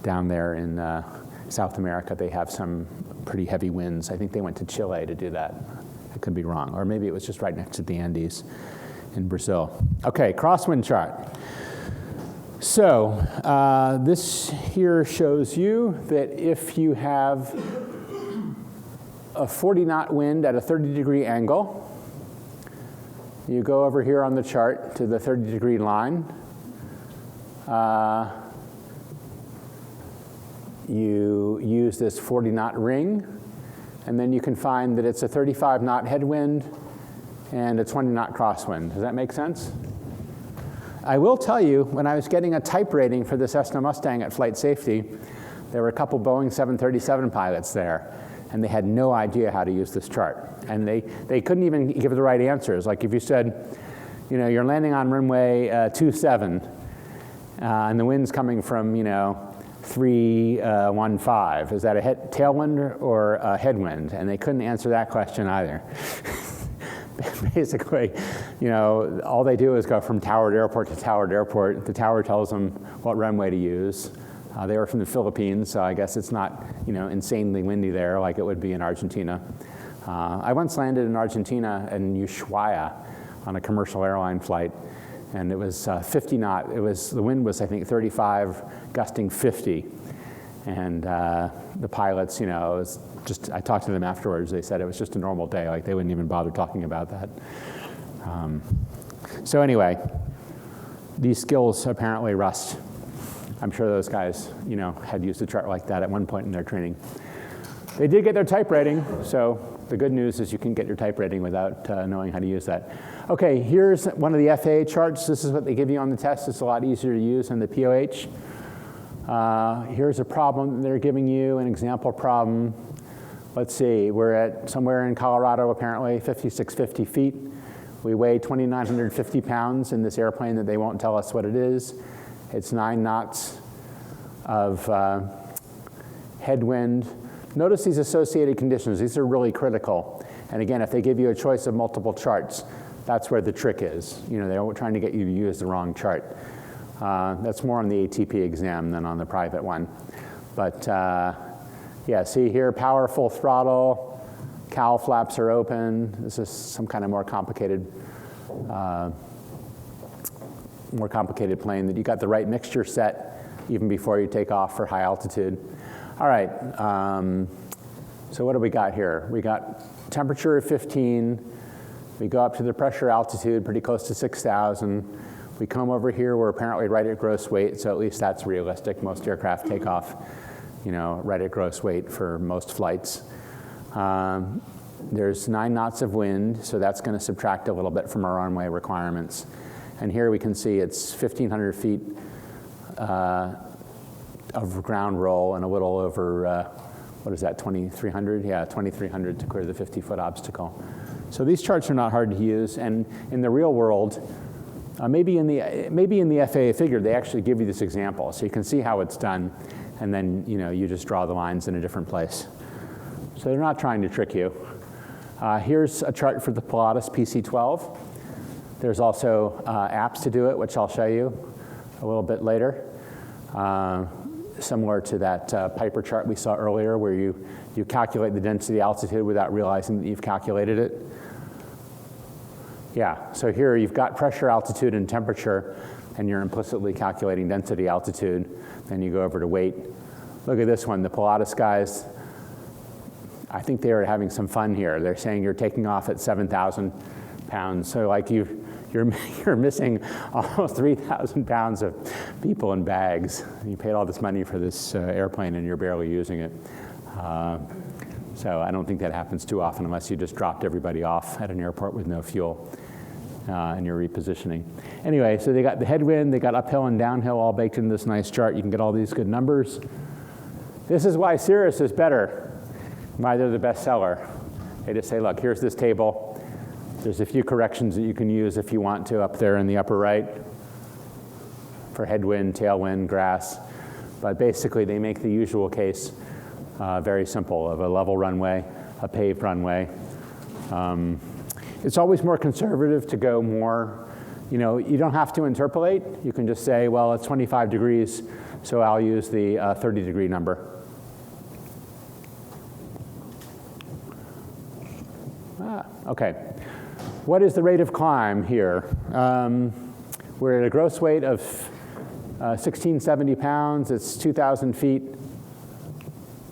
[SPEAKER 1] Down there in South America, they have some pretty heavy winds. I think they went to Chile to do that. I could be wrong. Or maybe it was just right next to the Andes in Brazil. Okay, crosswind chart. So this here shows you that if you have a 40-knot wind at a 30-degree angle, you go over here on the chart to the 30-degree line. You use this 40-knot ring, and then you can find that it's a 35-knot headwind and a 20-knot crosswind. Does that make sense? I will tell you, when I was getting a type rating for the Cessna Mustang at Flight Safety, there were a couple Boeing 737 pilots there, and they had no idea how to use this chart. And they couldn't even give the right answers. Like if you said, you're landing on runway 27, and the wind's coming from, 315. Is that a tailwind or a headwind? And they couldn't answer that question either. Basically, all they do is go from tower to airport to tower to airport. The tower tells them what runway to use. They were from the Philippines, so I guess it's not, insanely windy there like it would be in Argentina. I once landed in Argentina in Ushuaia on a commercial airline flight, and it was 50 knot. The wind was, I think, 35, gusting 50. And the pilots, you know, it was just, I talked to them afterwards, they said it was just a normal day, like they wouldn't even bother talking about that. So anyway, these skills apparently rust. I'm sure those guys, you know, had used a chart like that at one point in their training. They did get their type rating, so the good news is you can get your type rating without knowing how to use that. Okay, here's one of the FAA charts. This is what they give you on the test. It's a lot easier to use than the POH. Here's a problem they're giving you, an example problem. Let's see, we're at somewhere in Colorado, apparently, 5,650 feet. We weigh 2,950 pounds in this airplane that they won't tell us what it is. It's 9 knots of headwind. Notice these associated conditions. These are really critical. And again, if they give you a choice of multiple charts, that's where the trick is. You know, they're trying to get you to use the wrong chart. That's more on the ATP exam than on the private one. But yeah, see here, power full throttle, cowl flaps are open. This is some kind of more complicated plane that you got the right mixture set even before you take off for high altitude. All right, so what do we got here? We got temperature of 15. We go up to the pressure altitude, pretty close to 6,000. We come over here, we're apparently right at gross weight, so at least that's realistic. Most aircraft take off, you know, right at gross weight for most flights. There's 9 knots of wind, so that's going to subtract a little bit from our runway requirements. And here we can see it's 1,500 feet of ground roll and a little over, what is that, 2,300? Yeah, 2,300 to clear the 50-foot obstacle. So these charts are not hard to use, and in the real world, maybe in the FAA figure, they actually give you this example, so you can see how it's done, and then you know you just draw the lines in a different place. So they're not trying to trick you. Here's a chart for the Pilatus PC-12. There's also apps to do it, which I'll show you a little bit later. Similar to that Piper chart we saw earlier, where you calculate the density altitude without realizing that you've calculated it. Yeah, so here you've got pressure, altitude, and temperature, and you're implicitly calculating density altitude. Then you go over to weight. Look at this one, the Pilatus guys. I think they are having some fun here. They're saying you're taking off at 7,000 pounds. So like you're missing almost 3,000 pounds of people and bags. You paid all this money for this airplane and you're barely using it. So I don't think that happens too often unless you just dropped everybody off at an airport with no fuel and you're repositioning. Anyway, so they got the headwind, they got uphill and downhill all baked into this nice chart. You can get all these good numbers. This is why Cirrus is better, why they're the best seller. They just say, look, here's this table. There's a few corrections that you can use if you want to up there in the upper right for headwind, tailwind, grass. But basically, they make the usual case very simple of a level runway, a paved runway. It's always more conservative to go more, you know, you don't have to interpolate. You can just say, well, it's 25 degrees, so I'll use the 30-degree number. Okay. What is the rate of climb here? We're at a gross weight of 1,670 pounds. It's 2,000 feet.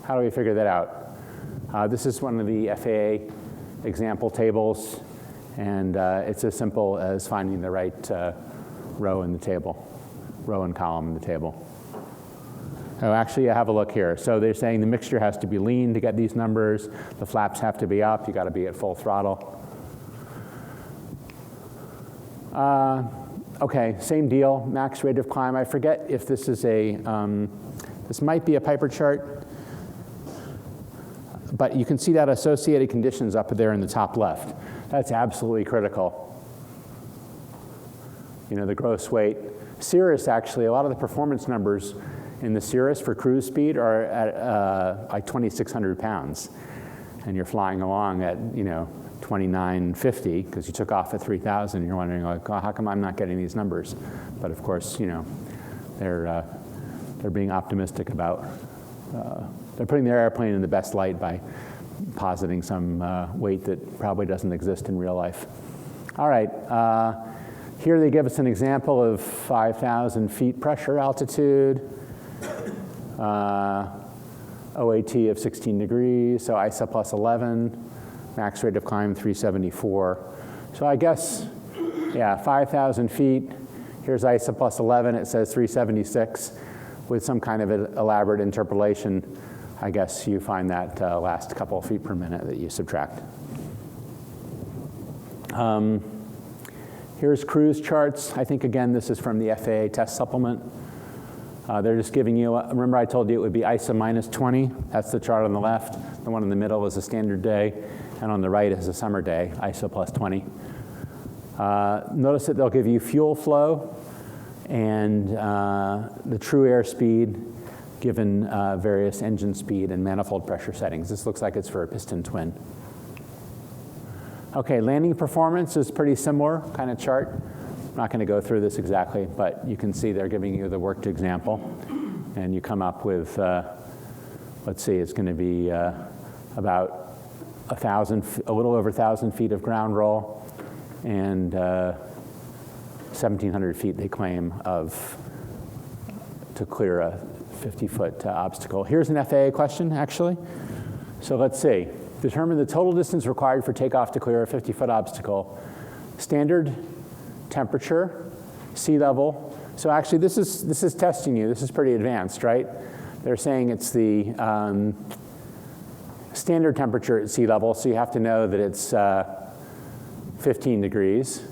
[SPEAKER 1] How do we figure that out? This is one of the FAA example tables, and it's as simple as finding the right row in the table, row and column in the table. Oh, actually, have a look here. So they're saying the mixture has to be lean to get these numbers. The flaps have to be up. You got to be at full throttle. Okay, same deal. Max rate of climb. I forget if this is a. This might be a Piper chart, but you can see that associated conditions up there in the top left. That's absolutely critical. You know, the gross weight. Cirrus, actually, a lot of the performance numbers in the Cirrus for cruise speed are at like 2,600 pounds. And you're flying along at, you know, 2,950 because you took off at 3,000. You're wondering, like, oh, how come I'm not getting these numbers? But of course, you know, they're being optimistic about, they're putting their airplane in the best light by positing some weight that probably doesn't exist in real life. All right. Here they give us an example of 5,000 feet pressure altitude. OAT of 16 degrees, so ISA plus 11, max rate of climb 374. So I guess, yeah, 5,000 feet. Here's ISA plus 11, it says 376. With some kind of elaborate interpolation, I guess you find that last couple of feet per minute that you subtract. Here's cruise charts. I think, again, this is from the FAA test supplement. They're just giving you, remember I told you it would be ISA minus 20. That's the chart on the left. The one in the middle is a standard day, and on the right is a summer day, ISA plus 20. Notice that they'll give you fuel flow and the true airspeed given various engine speed and manifold pressure settings. This looks like it's for a piston twin. Okay, landing performance is pretty similar kind of chart. I'm not going to go through this exactly, but you can see they're giving you the worked example. And you come up with, let's see, it's going to be about a little over 1,000 feet of ground roll and 1,700 feet, they claim, to clear a 50-foot obstacle. Here's an FAA question, actually. So let's see. Determine the total distance required for takeoff to clear a 50-foot obstacle. Standard, temperature, sea level. So actually, this is testing you. This is pretty advanced, right? They're saying it's the standard temperature at sea level, so you have to know that it's 15 degrees.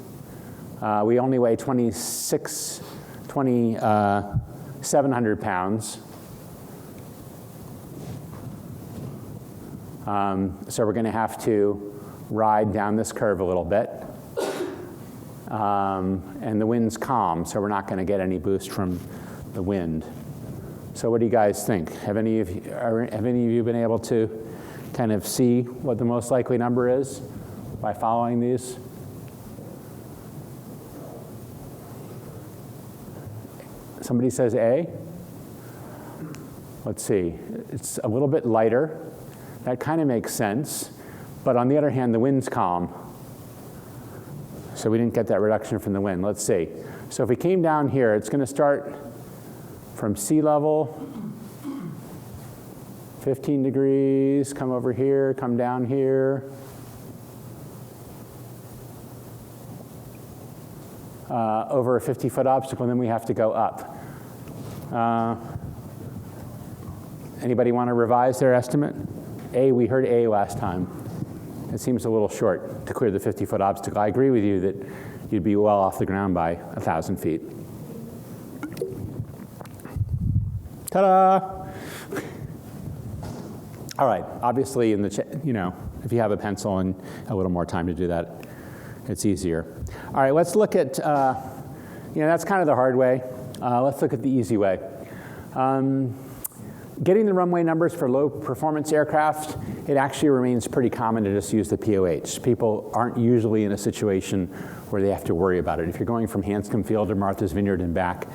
[SPEAKER 1] We only weigh 2,700 pounds. So we're going to have to ride down this curve a little bit. And the wind's calm, so we're not going to get any boost from the wind. So what do you guys think? Have any of you been able to kind of see what the most likely number is by following these? Somebody says A. Let's see. It's a little bit lighter. That kind of makes sense. But on the other hand, the wind's calm. So we didn't get that reduction from the wind. Let's see. So if we came down here, it's going to start from sea level, 15 degrees, come over here, come down here. Over a 50-foot obstacle, and then we have to go up. Anybody want to revise their estimate? A, we heard A last time. It seems a little short to clear the 50-foot obstacle. I agree with you that you'd be well off the ground by 1,000 feet. Ta-da! All right, obviously, if you have a pencil and a little more time to do that, it's easier. All right, let's look at, that's kind of the hard way. Let's look at the easy way. Getting the runway numbers for low performance aircraft, it actually remains pretty common to just use the POH. People aren't usually in a situation where they have to worry about it. If you're going from Hanscom Field to Martha's Vineyard and back,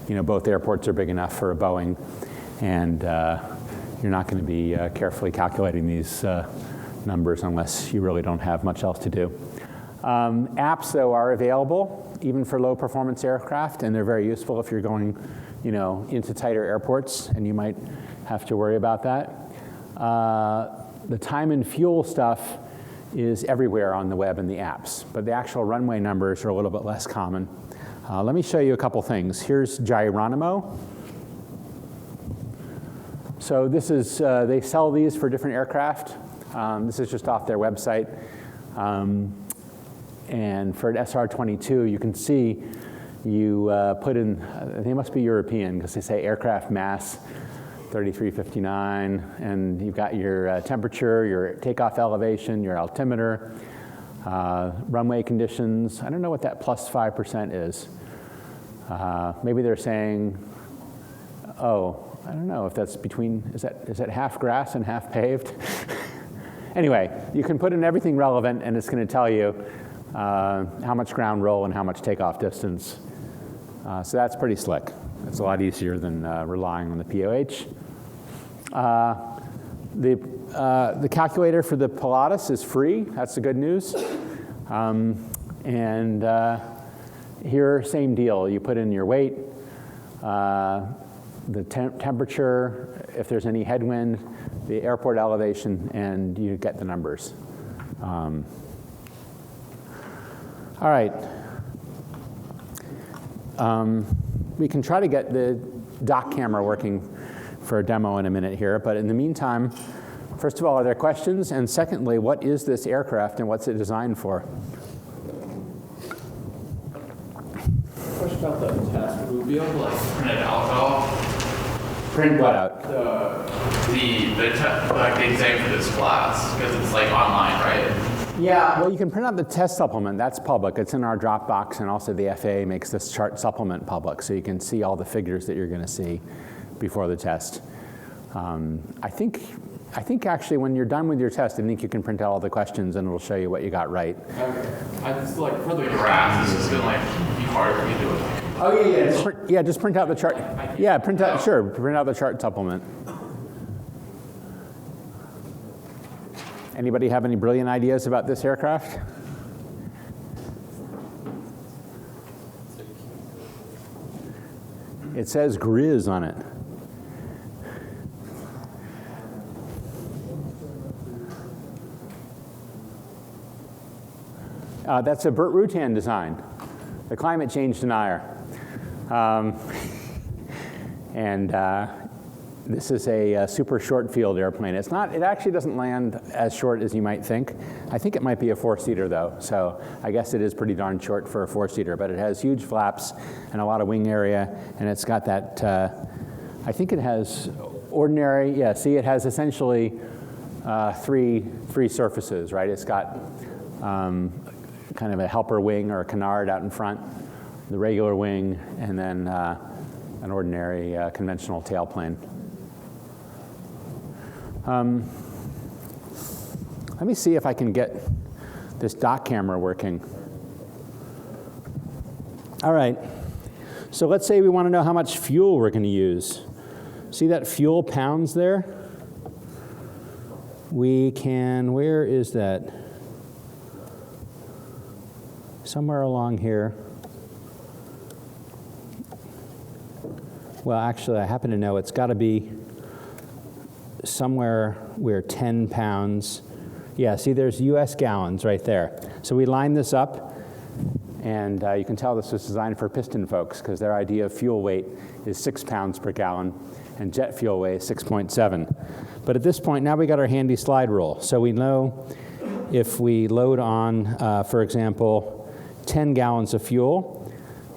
[SPEAKER 1] both airports are big enough for a Boeing, and you're not going to be carefully calculating these numbers unless you really don't have much else to do. Apps, though, are available even for low performance aircraft, and they're very useful if you're going into tighter airports, and you might have to worry about that. The time and fuel stuff is everywhere on the web and the apps, but the actual runway numbers are a little bit less common. Let me show you a couple things. Here's Gyronimo. So this is, they sell these for different aircraft. This is just off their website. And for an SR-22, you can see you put in, they must be European because they say aircraft mass 3359, and you've got your temperature, your takeoff elevation, your altimeter, runway conditions. I don't know what that plus 5% is. Maybe they're saying, I don't know if that's between, is that half grass and half paved? Anyway, you can put in everything relevant, and it's going to tell you how much ground roll and how much takeoff distance. So that's pretty slick. It's a lot easier than relying on the POH. The calculator for the Pilatus is free. That's the good news. And here, same deal. You put in your weight, the temperature, if there's any headwind, the airport elevation, and you get the numbers. All right. We can try to get the dock camera working for a demo in a minute here, but in the meantime, first of all, are there questions? And secondly, what is this aircraft and what's it designed for?
[SPEAKER 3] Question about the test. Would we be able to like print it out at all?
[SPEAKER 1] Print what out?
[SPEAKER 3] Like the exam for this class, because it's like online, right?
[SPEAKER 1] Yeah, well, you can print out the test supplement. That's public. It's in our Dropbox, and also the FAA makes this chart supplement public, so you can see all the figures that you're going to see before the test. I think actually when you're done with your test, I think you can print out all the questions, and it'll show you what you got right.
[SPEAKER 3] Okay. I just like for the graphs, it's just gonna like be hard for me to do it.
[SPEAKER 1] Oh yeah. Just print out the chart. Yeah, print out the chart supplement. Anybody have any brilliant ideas about this aircraft? It says Grizz on it. That's a Burt Rutan design, the climate change denier. This is a super short field airplane. It actually doesn't land as short as you might think. I think it might be a four-seater though, so I guess it is pretty darn short for a four-seater, but it has huge flaps and a lot of wing area, and it's got that, I think it has ordinary, yeah, see it has essentially three surfaces, right? It's got kind of a helper wing or a canard out in front, the regular wing, and then an ordinary conventional tailplane. Let me see if I can get this dock camera working. All right, so let's say we want to know how much fuel we're going to use. See that fuel pounds there? We can, where is that? Somewhere along here. Well, actually, I happen to know it's got to be somewhere where 10 pounds. Yeah, see, there's US gallons right there. So we line this up, and you can tell this was designed for piston folks because their idea of fuel weight is 6 pounds per gallon, and jet fuel weight is 6.7. But at this point, now we got our handy slide rule. So we know if we load on, for example, 10 gallons of fuel,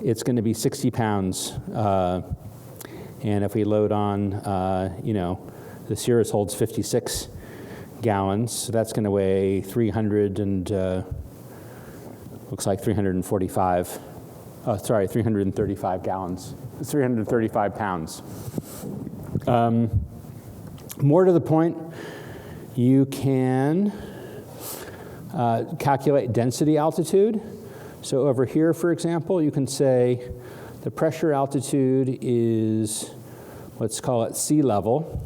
[SPEAKER 1] it's going to be 60 pounds. And if we load on, the Cirrus holds 56 gallons, so that's going to weigh 335 gallons, 335 pounds. More to the point, you can calculate density altitude. So over here, for example, you can say the pressure altitude is, let's call it sea level,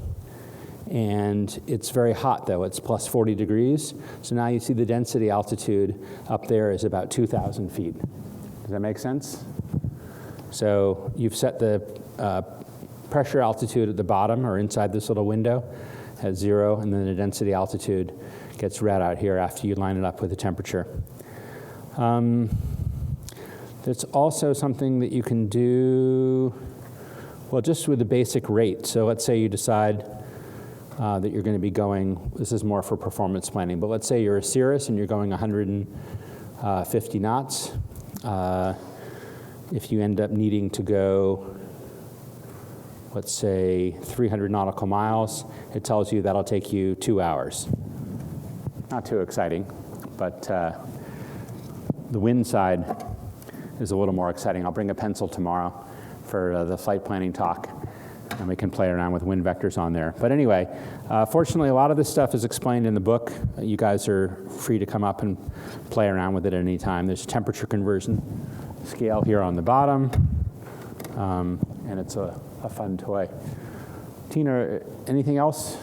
[SPEAKER 1] and it's very hot though, it's plus 40 degrees. So now you see the density altitude up there is about 2,000 feet. Does that make sense? So you've set the pressure altitude at the bottom or inside this little window at 0, and then the density altitude gets read out here after you line it up with the temperature. There's also something that you can do, well, just with the basic rate. So let's say you decide that you're going to be going, this is more for performance planning, but let's say you're a Cirrus and you're going 150 knots. If you end up needing to go, let's say 300 nautical miles, it tells you that'll take you 2 hours. Not too exciting, but the wind side is a little more exciting. I'll bring a pencil tomorrow for the flight planning talk, and we can play around with wind vectors on there. But anyway, fortunately, a lot of this stuff is explained in the book. You guys are free to come up and play around with it at any time. There's a temperature conversion scale here on the bottom, and it's a fun toy. Tina, anything else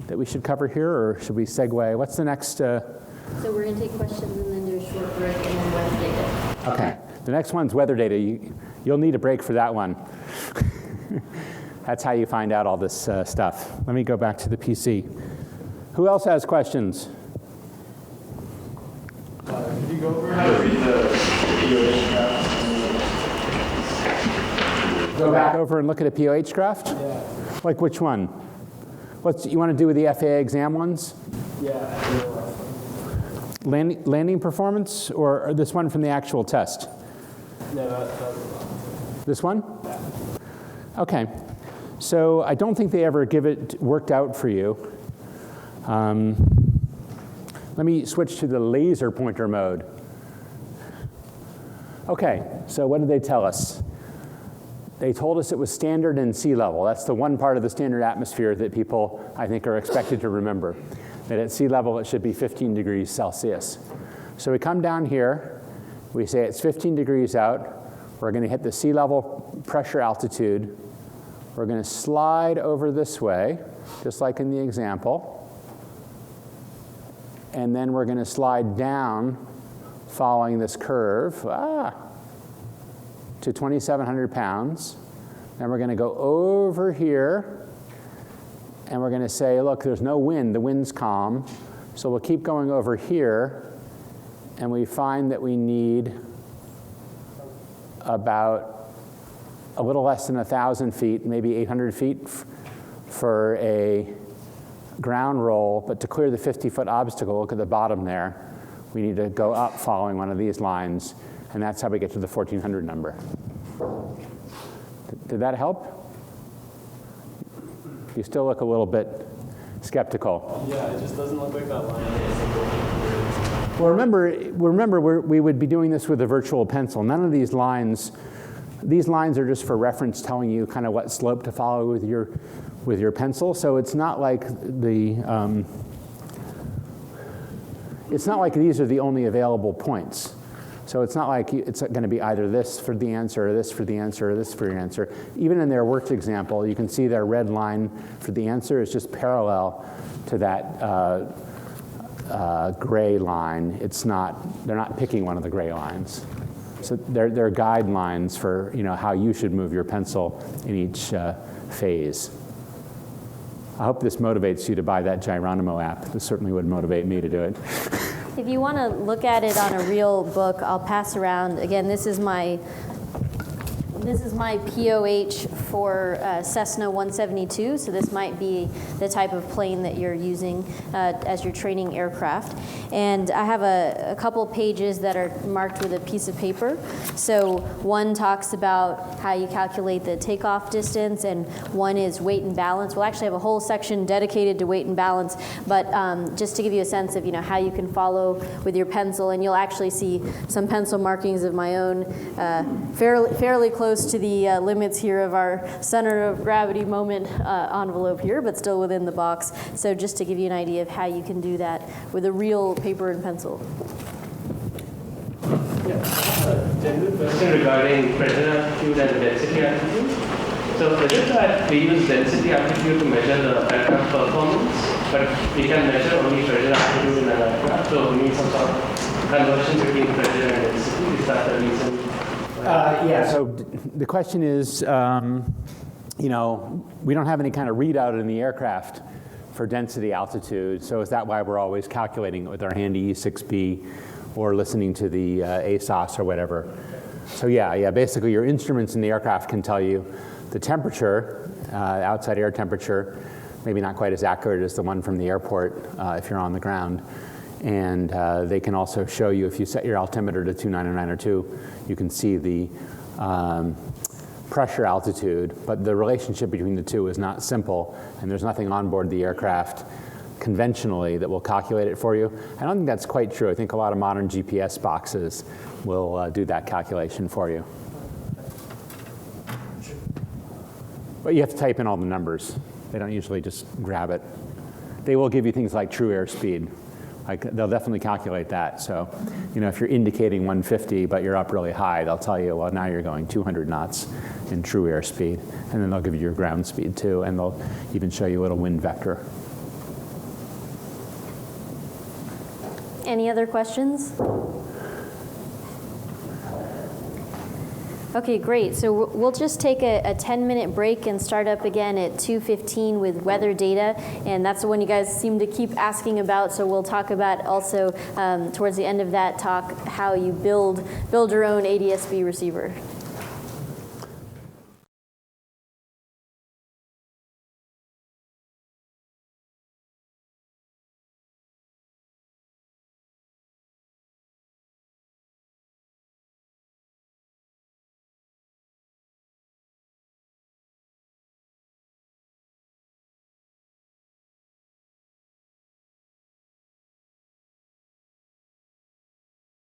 [SPEAKER 1] that we should cover here, or should we segue? What's the next?
[SPEAKER 4] So we're going to take questions, and then there's short break, and then weather data.
[SPEAKER 1] Okay. The next one's weather data. You'll need a break for that one. That's how you find out all this stuff. Let me go back to the PC. Who else has questions?
[SPEAKER 3] Could you go over how to read the POH graph?
[SPEAKER 1] Go back over and look at a POH graph?
[SPEAKER 3] Yeah.
[SPEAKER 1] Like which one? You want to do with the FAA exam ones?
[SPEAKER 3] Yeah.
[SPEAKER 1] Landing performance or this one from the actual test?
[SPEAKER 3] No, that was
[SPEAKER 1] This one?
[SPEAKER 3] Yeah.
[SPEAKER 1] Okay. So I don't think they ever give it worked out for you. Let me switch to the laser pointer mode. Okay, so what did they tell us? They told us it was standard in sea level. That's the one part of the standard atmosphere that people, I think, are expected to remember. That at sea level, it should be 15 degrees Celsius. So we come down here. We say it's 15 degrees out. We're going to hit the sea level pressure altitude. We're going to slide over this way, just like in the example. And then we're going to slide down following this curve to 2,700 pounds. Then we're going to go over here, and we're going to say, look, there's no wind. The wind's calm. So we'll keep going over here, and we find that we need about a little less than 1,000 feet, maybe 800 feet for a ground roll, but to clear the 50-foot obstacle, look at the bottom there, we need to go up following one of these lines, and that's how we get to the 1,400 number. Did that help? You still look a little bit skeptical.
[SPEAKER 3] Yeah, it just doesn't look like that line is.
[SPEAKER 1] Well, remember we would be doing this with a virtual pencil. None of these lines are just for reference, telling you kind of what slope to follow with your pencil. So it's not like it's not like these are the only available points. So it's not like it's going to be either this for the answer, or this for the answer, or this for your answer. Even in their worked example, you can see their red line for the answer is just parallel to that gray line. They're not picking one of the gray lines. So they're guidelines for how you should move your pencil in each phase. I hope this motivates you to buy that Gyronimo app. This certainly would motivate me to do it.
[SPEAKER 4] If you want to look at it on a real book, I'll pass around. Again, this is my POH for Cessna 172, so this might be the type of plane that you're using as your training aircraft. And I have a couple pages that are marked with a piece of paper. So one talks about how you calculate the takeoff distance, and one is weight and balance. We'll actually have a whole section dedicated to weight and balance, but just to give you a sense of how you can follow with your pencil, and you'll actually see some pencil markings of my own fairly close to the limits here of our center of gravity moment envelope here, but still within the box. So just to give you an idea of how you can do that with a real paper and pencil.
[SPEAKER 5] General question regarding pressure altitude and density altitude. So is it that we use density altitude to measure the aircraft performance, but we can measure only pressure altitude in an aircraft, so we need some sort of conversion between pressure and density? Is that the reason?
[SPEAKER 1] Yeah, so the question is, we don't have any kind of readout in the aircraft for density altitude, so is that why we're always calculating it with our handy E6B or listening to the ASOS or whatever? So yeah, basically your instruments in the aircraft can tell you the temperature, outside air temperature, maybe not quite as accurate as the one from the airport if you're on the ground. And they can also show you, if you set your altimeter to 29902, you can see the pressure altitude, but the relationship between the two is not simple, and there's nothing on board the aircraft conventionally that will calculate it for you. I don't think that's quite true. I think a lot of modern GPS boxes will do that calculation for you. But you have to type in all the numbers. They don't usually just grab it. They will give you things like true airspeed. They'll definitely calculate that. So, if you're indicating 150, but you're up really high, they'll tell you, well, now you're going 200 knots in true airspeed. And then they'll give you your ground speed too, and they'll even show you a little wind vector.
[SPEAKER 4] Any other questions? Okay, great. So we'll just take a 10-minute break and start up again at 2:15 with weather data, and that's the one you guys seem to keep asking about. So we'll talk about also towards the end of that talk how you build your own ADS-B receiver.